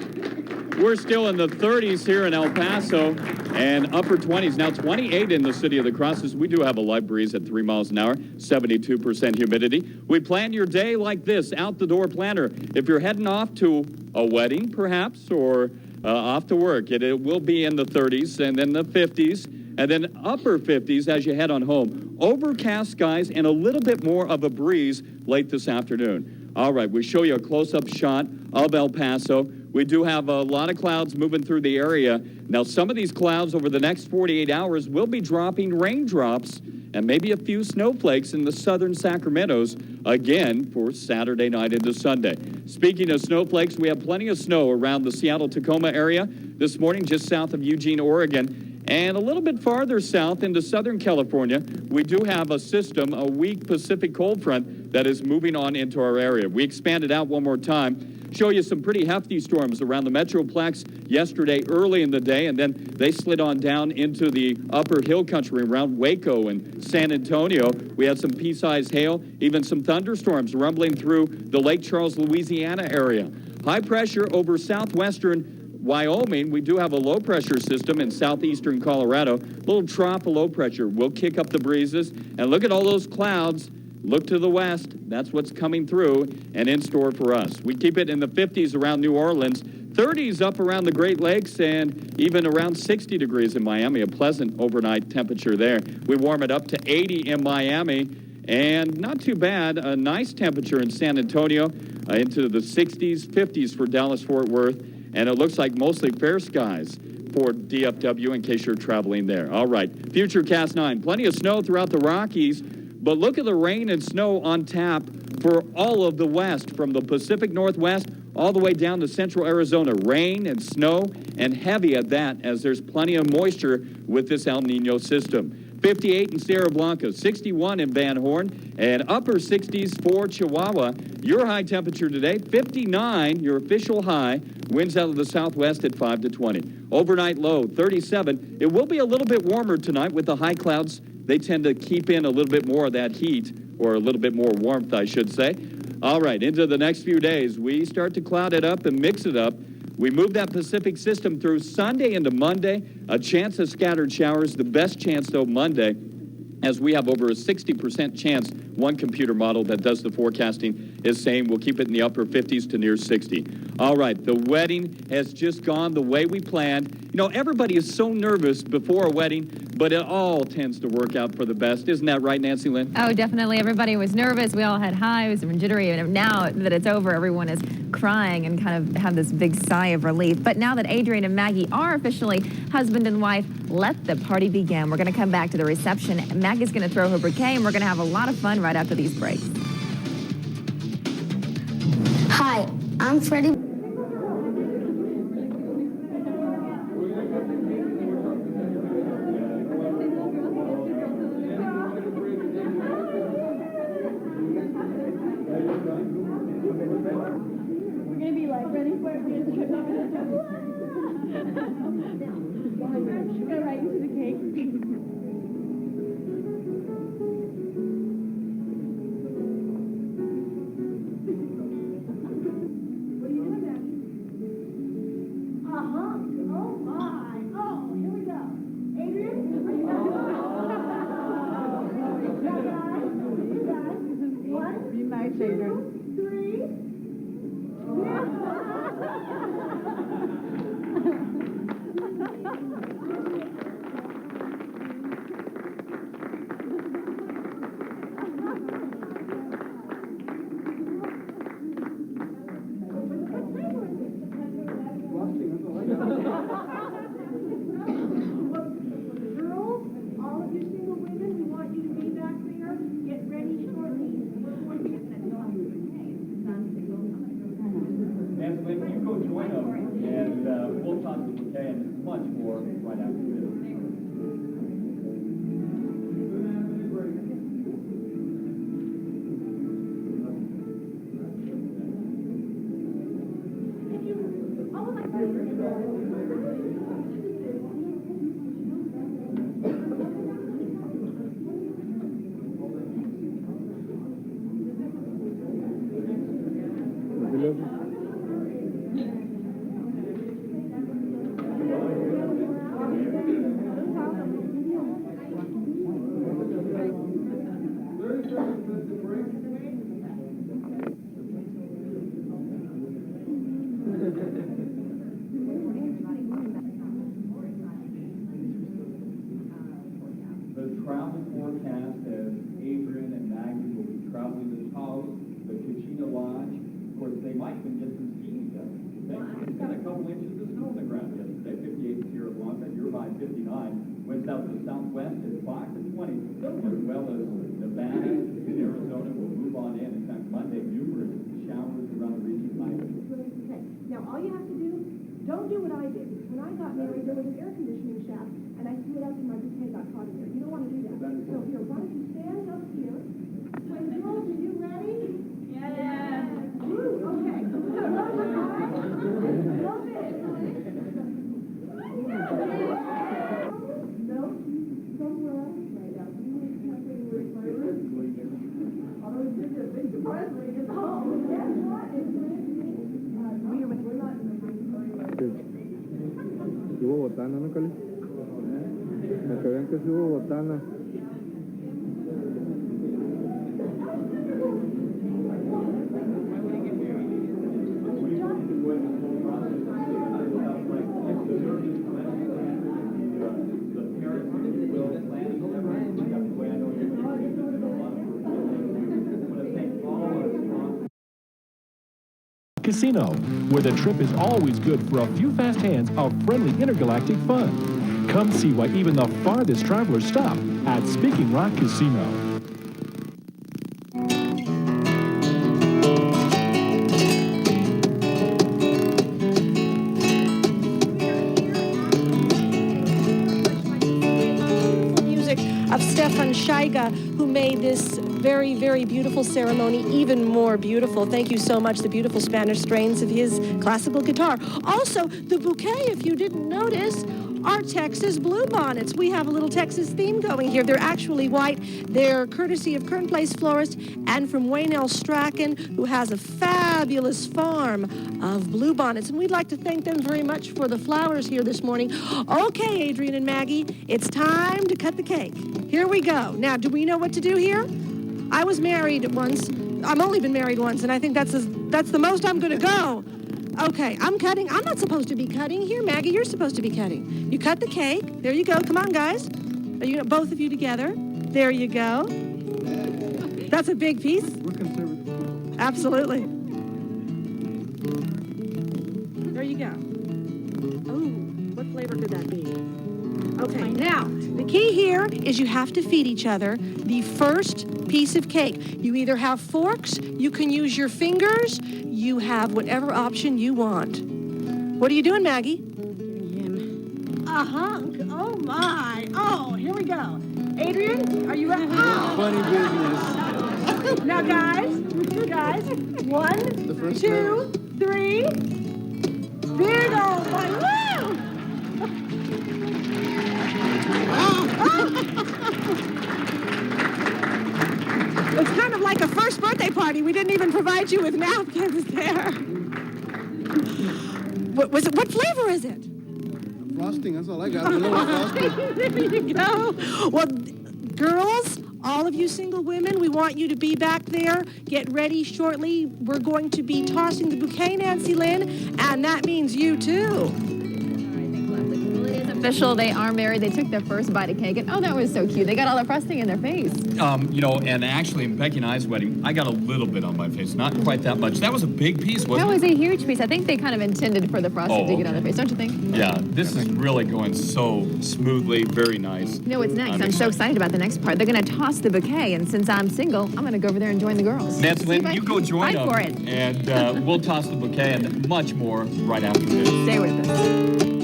We're still in the 30s here in El Paso and upper 20s. Now 28 in the city of the Crosses. We do have a light breeze at 3 miles an hour, 72% humidity. We plan your day like this, out the door planner. If you're heading off to a wedding, perhaps, or off to work, it will be in the 30s and then the 50s. And then upper 50s as you head on home. Overcast skies and a little bit more of a breeze late this afternoon. All right, we show you a close-up shot of El Paso. we do have a lot of clouds moving through the area. Now, some of these clouds over the next 48 hours will be dropping raindrops and maybe a few snowflakes in the southern Sacramentos again for Saturday night into Sunday. Speaking of snowflakes, we have plenty of snow around the Seattle-Tacoma area this morning, just south of Eugene, Oregon. And a little bit farther south into Southern California, we do have a system, a weak Pacific cold front that is moving on into our area. We expanded out one more time. Show you some pretty hefty storms around the Metroplex yesterday early in the day, and then they slid on down into the upper hill country around Waco and San Antonio. We had some pea-sized hail, even some thunderstorms rumbling through the Lake Charles, Louisiana area. High pressure over southwestern Wyoming. We do have a low-pressure system in southeastern Colorado. A little trough of low pressure will kick up the breezes. And look at all those clouds. Look to the west. That's what's coming through and in store for us. We keep it in the 50s around New Orleans, 30s up around the Great Lakes, and even around 60 degrees in Miami, a pleasant overnight temperature there. We warm it up to 80 in Miami, and not too bad, a nice temperature in San Antonio, into the 60s, 50s for Dallas-Fort Worth, and it looks like mostly fair skies for DFW in case you're traveling there. All right, Futurecast 9, plenty of snow throughout the Rockies. But look at the rain and snow on tap for all of the west, from the Pacific Northwest all the way down to central Arizona. Rain and snow, and heavy at that, as there's plenty of moisture with this El Nino system. 58 in Sierra Blanca, 61 in Van Horn, and upper 60s for Chihuahua. Your high temperature today, 59, your official high. Winds out of the southwest at 5 to 20. Overnight low, 37. It will be a little bit warmer tonight with the high clouds. They tend to keep in a little bit more of that heat, or a little bit more warmth, I should say. All right, into the next few days, we start to cloud it up and mix it up. We move that Pacific system through Sunday into Monday. A chance of scattered showers. The best chance, though, Monday, as we have over a 60% chance. One computer model that does the forecasting is saying we'll keep it in the upper 50s to near 60. All right, the wedding has just gone the way we planned. You know, everybody is so nervous before a wedding, but it all tends to work out for the best. Isn't that right, Nancy Lynn? Oh, definitely. Everybody was nervous. We all had hives and jittery. And now that it's over, everyone is crying and kind of have this big sigh of relief. But now that Adrian and Maggie are officially husband and wife, let the party begin. We're going to come back to the reception. Maggie's going to throw her bouquet, and we're going to have a lot of fun right after these breaks. Hi, I'm Freddie. travel forecast as Adrian and Maggie will be traveling this house, the Kachina Lodge, course, they might even get some skiing done. It's got a couple inches of snow on the ground yesterday. 58 in Sierra Blanca, Irvine 59. Winds out to the southwest at 5 to 20. As well as Nevada and Arizona will move on in. In fact, Monday, numerous showers around the region. Okay. Now, all you have to do, don't do what I did. When I got married, there was an air conditioning shaft, and I threw it up and my bouquet got caught in there. You don't want to do that. So here, why don't you stand up here? Wait, girls, are you ready? Yeah. Ooh, okay. No, somewhere else right now. You need to have to work my room. Although it's just a big surprise when he gets home. Guess what? We're not in the ¿Sí hubo botana, no, Cali? Para que vean que sí hubo botana. Casino, where the trip is always good for a few fast hands of friendly intergalactic fun. Come see why even the farthest travelers stop at Speaking Rock Casino. Music of Stefan Scheiger, who made this very, very beautiful ceremony even more beautiful. Thank you so much, the beautiful Spanish strains of his classical guitar. Also, the bouquet, if you didn't notice, are Texas bluebonnets. We have a little Texas theme going here. They're actually white. They're courtesy of Kern Place Florist and from Wayne L. Strachan, who has a fabulous farm of bluebonnets. And we'd like to thank them very much for the flowers here this morning. Okay, Adrian and Maggie, it's time to cut the cake. Here we go. Now, do we know what to do here? I was married once. I've only been married once, and I think that's the most I'm going to go. Okay, I'm cutting. I'm not supposed to be cutting here. Maggie, you're supposed to be cutting. You cut the cake. There you go. Come on, guys. Are you both of you together? There you go. That's a big piece. We're conservative. Absolutely. There you go. Oh, what flavor could that be? Okay, now, the key here is you have to feed each other the first piece of cake. You either have forks, you can use your fingers, you have whatever option you want. What are you doing, Maggie? A hunk. Oh, my. Oh, here we go. Adrian, are you ready? Oh. Funny business. Now, guys. 1, 2, 3. Big old one. Woo! It's kind of like a first birthday party. We didn't even provide you with napkins there. What flavor is it? Frosting, that's all I got. Vanilla frosting. There you go. Well, girls, all of you single women, we want you to be back there. Get ready shortly. We're going to be tossing the bouquet, Nancy Lynn, and that means you too. Official, they are married. They took their first bite of cake, and oh, that was so cute. They got all the frosting in their face. You know, and actually, in Becky and I's wedding, I got a little bit on my face, not quite that much. That was a big piece, wasn't it? That was a huge piece. I think they kind of intended for the frosting to get on their face, don't you think? Yeah, this is really going so smoothly, very nice. You know what's next? I'm so excited about the next part. They're going to toss the bouquet, and since I'm single, I'm going to go over there and join the girls. Nancy Lynn, you go join them, for it. and we'll toss the bouquet and much more right after this. Stay with us.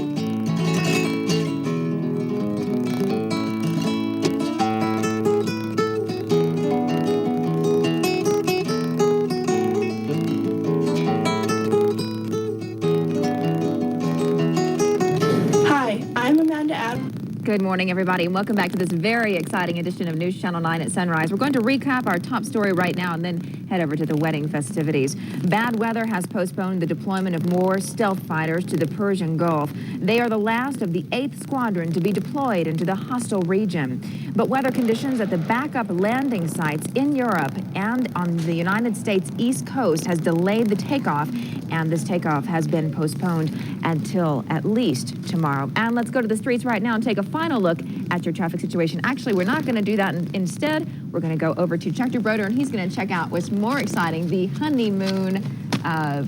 Good morning, everybody, and welcome back to this very exciting edition of News Channel 9 at Sunrise. We're going to recap our top story right now and then head over to the wedding festivities. Bad weather has postponed the deployment of more stealth fighters to the Persian Gulf. They are the last of the 8th Squadron to be deployed into the hostile region. But weather conditions at the backup landing sites in Europe and on the United States East Coast has delayed the takeoff, and this takeoff has been postponed until at least tomorrow. And let's go to the streets right now and take a final look at your traffic situation. Actually, we're not going to do that. Instead, we're going to go over to Chuck DeBroder, and he's going to check out what's more exciting, the honeymoon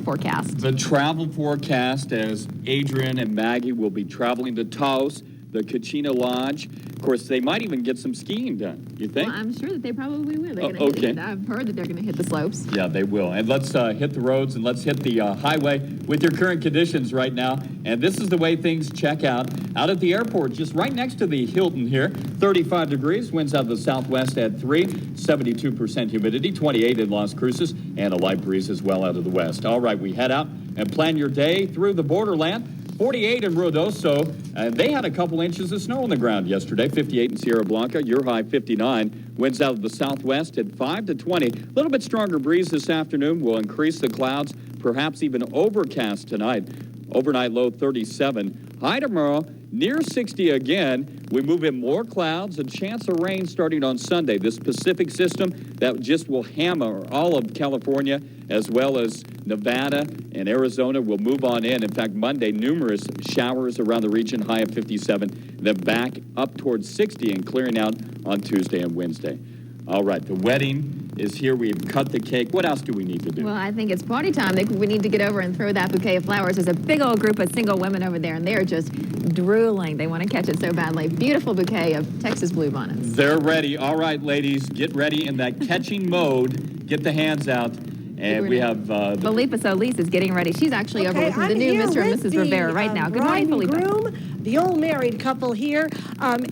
forecast. The travel forecast, as Adrian and Maggie will be traveling to Taos, the Kachina Lodge. Of course, they might even get some skiing done. You think? Well, I'm sure that they probably will. They're gonna okay. I've heard that they're going to hit the slopes. Yeah, they will. And let's hit the roads and let's hit the highway with your current conditions right now. And this is the way things check out. Out at the airport, just right next to the Hilton here, 35 degrees, winds out of the southwest at 3, 72% humidity, 28 in Las Cruces, and a light breeze as well out of the west. All right, we head out and plan your day through the borderland. 48 in Ruidoso, and they had a couple inches of snow on the ground yesterday. 58 in Sierra Blanca, your high 59. Winds out of the southwest at 5 to 20. A little bit stronger breeze this afternoon will increase the clouds, perhaps even overcast tonight. Overnight low 37. High tomorrow, near 60 again. We move in more clouds, a chance of rain starting on Sunday. This Pacific system that just will hammer all of California as well as Nevada and Arizona will move on in. In fact, Monday, numerous showers around the region, high of 57, then back up towards 60 and clearing out on Tuesday and Wednesday. All right, the wedding is here. We've cut the cake. What else do we need to do? Well, I think it's party time. We need to get over and throw that bouquet of flowers. There's a big old group of single women over there, and they are just drooling. They want to catch it so badly. Beautiful bouquet of Texas bluebonnets. They're ready. All right, ladies, get ready in that catching mode. Get the hands out. And we have... Felipa Solis is getting ready. She's actually over with the new Mr. and Mrs. Rivera right now. Good morning, Felipa. Groom, the old married couple here.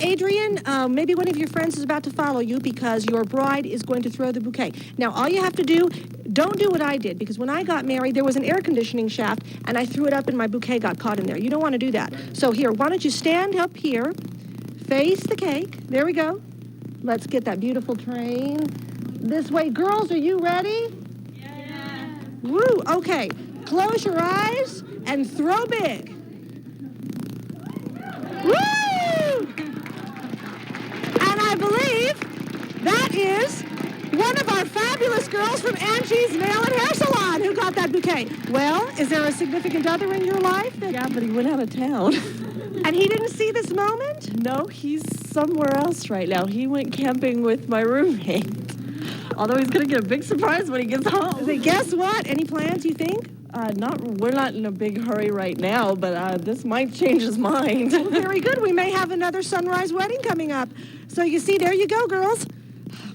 Adrian, maybe one of your friends is about to follow you because your bride is going to throw the bouquet. Now, all you have to do, don't do what I did, because when I got married, there was an air conditioning shaft, and I threw it up and my bouquet got caught in there. You don't want to do that. So here, why don't you stand up here, face the cake. There we go. Let's get that beautiful train this way. Girls, are you ready? Woo, okay. Close your eyes and throw big. Woo! And I believe that is one of our fabulous girls from Angie's Nail and Hair Salon who got that bouquet. Well, is there a significant other in your life? Yeah, but he went out of town. And he didn't see this moment? No, he's somewhere else right now. He went camping with my roommate. Although he's going to get a big surprise when he gets home. So guess what? Any plans, you think? We're not in a big hurry right now, but this might change his mind. Well, very good. We may have another sunrise wedding coming up. So you see, there you go, girls.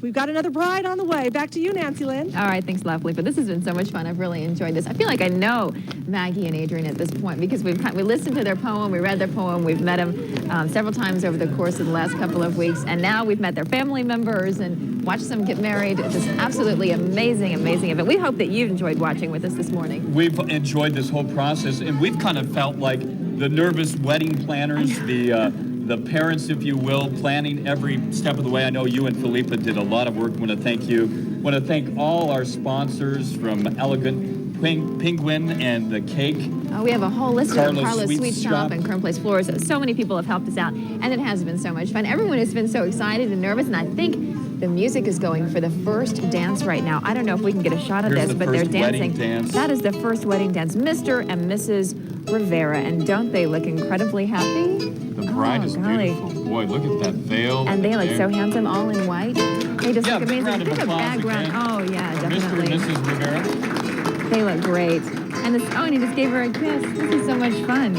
We've got another bride on the way. Back to you, Nancy Lynn. All right, thanks a lot, Felipa. This has been so much fun. I've really enjoyed this. I feel like I know Maggie and Adrian at this point because we listened to their poem, we read their poem, we've met them several times over the course of the last couple of weeks, and now we've met their family members and watched them get married. It's just absolutely amazing, amazing event. We hope that you enjoyed watching with us this morning. We've enjoyed this whole process, and we've kind of felt like the nervous wedding planners, the parents, if you will, planning every step of the way. I know you and Felipa did a lot of work. I want to thank you. I want to thank all our sponsors from Elegant Penguin and the Cake. Oh, we have a whole list of Carlos Sweet Sweet Shop and Chrome Place Floors. So many people have helped us out, and it has been so much fun. Everyone has been so excited and nervous, and I think the music is going for the first dance right now. I don't know if we can get a shot of this, but they're dancing. That is the first wedding dance. Mr. and Mrs. Rivera, and don't they look incredibly happy? The bride is beautiful. Boy, look at that veil. And they look so handsome, all in white. They just look amazing. Round of Think of applause background. again Oh, yeah, definitely. Mr. and Mrs. Rivera. They look great. And and he just gave her a kiss. This is so much fun.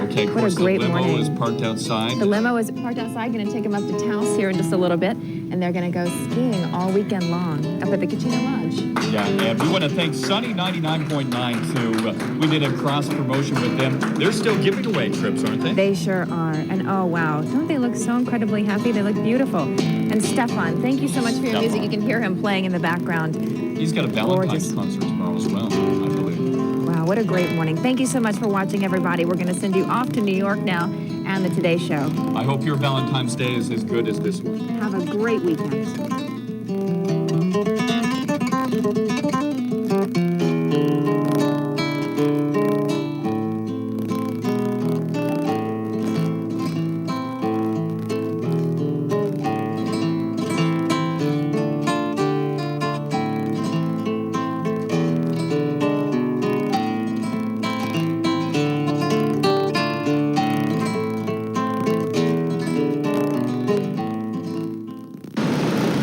Okay, what a great the limo morning. is parked outside. The limo is parked outside. Going to take them up to Taos here in just a little bit, and they're going to go skiing all weekend long up at the Kachina Lodge. Yeah, and we want to thank Sunny 99.9 too. We did a cross promotion with them. They're still giving away trips, aren't they? They sure are. And oh wow, don't they look so incredibly happy? They look beautiful. And Stefan, thank you so much for your music. You can hear him playing in the background. He's got a Valentine's concert tomorrow as well, I believe. Wow, what a great morning. Thank you so much for watching, everybody. We're going to send you off to New York now and the Today Show. I hope your Valentine's Day is as good as this one. Have a great weekend.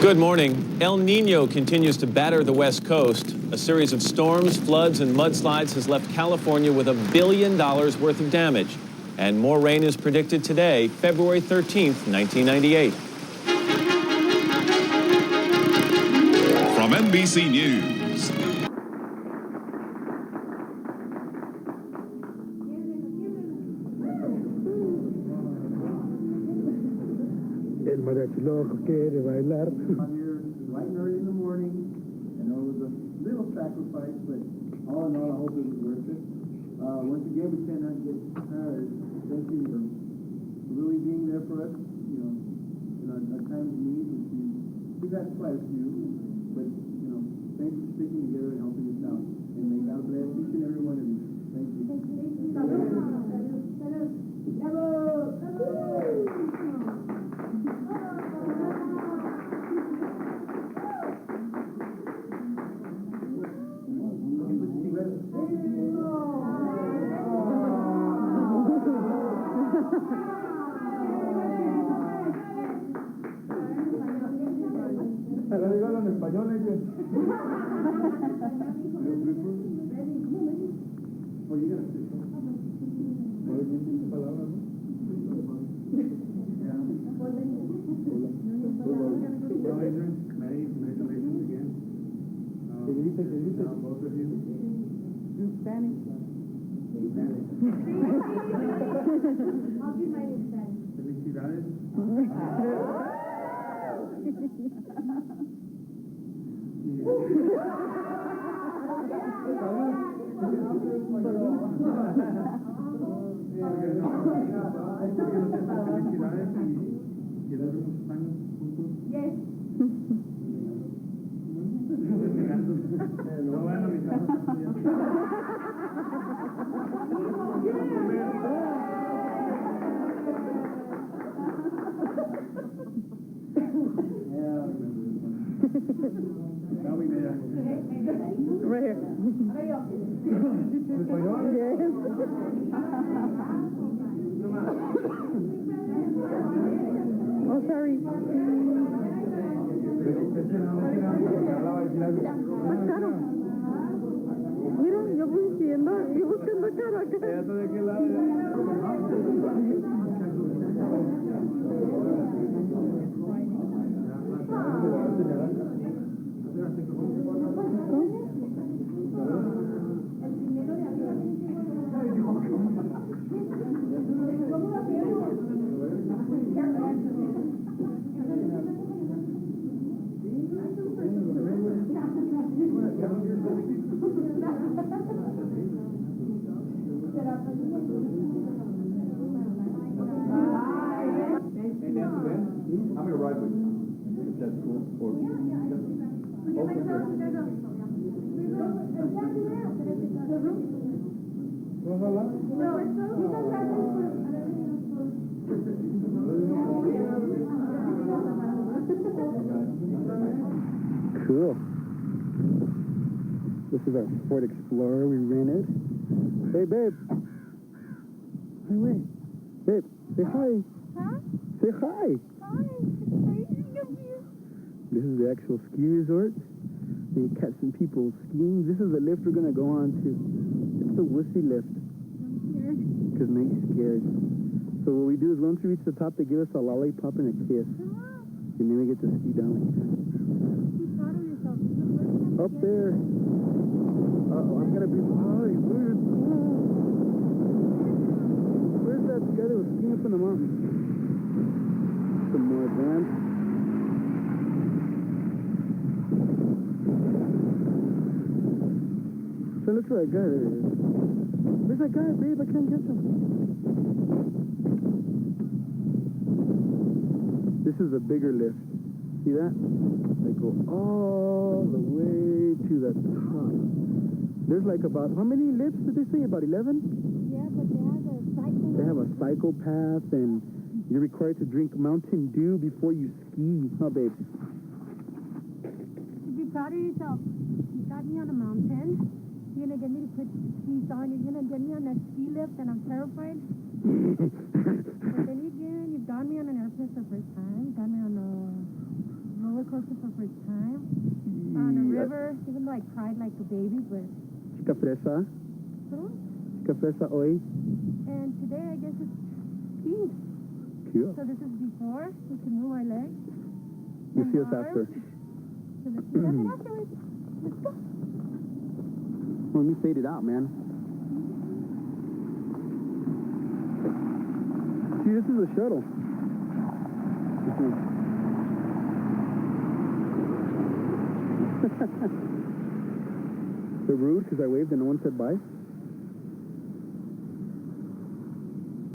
Good morning. El Nino continues to batter the West Coast. A series of storms, floods, and mudslides has left California with $1 billion worth of damage. And more rain is predicted today, February 13th, 1998. From NBC News. El mariachi loco quiere bailar. Here, light and early in the morning, and it was a little sacrifice, but all in all, I hope it was worth it. Once again, we cannot get tired. Thank you for really being there for us, in our times of need, which we've had quite a few, but, thanks for sticking together and helping us out. And may God bless each and every one of you. Thank you. En español, Well, Adrian, Maggie, congratulations again. Both of you. In Spanish. I'll do mine in Spanish. Felicidades. Yes. Right here. Oh, sorry. Mira, yo voy diciendo, yo buscando cara acá. I'm going to ride with you. If that's cool. Cool. This is our Ford Explorer we rented. Hey, babe. Hey, wait. Babe, say hi. Huh? Say hi. Hi. This is the actual ski resort. You catch some people skiing. This is the lift we're going to go on to. It's the wussy lift. I'm scared. Because Maggie's scared. So what we do is once we reach the top, they give us a lollipop and a kiss. And then we get to ski down like that. Be proud of yourself. This is the first time Up there. Uh-oh, I'm going to be... Hi, where's... Where's that guy that was skiing up in the mountain? Some more advanced. So look for that guy. There he is. Where's that guy, babe? I can't catch him. This is a bigger lift. See that? They go all the way to the top. There's like about, how many lifts did they say? About 11? Yeah, but they have a cycle. They have a cycle path, and you're required to drink Mountain Dew before you ski. Huh, babe? Be proud of yourself. You got me on a mountain. You're going to get me to put skis on. You're going to get me on that ski lift, and I'm terrified. But then again, you've got me on an airplane for the first time. Got me on a roller coaster never, even like cried like a baby, but. Chica fresa. Huh? Chica fresa hoy. And today I guess it's cute. Cute. So this is before. We can move our legs. You and see us arms. after. So let's do that afterwards. Let's go. Let me fade it out, man. See, this is a shuttle. They're rude because I waved and no one said bye.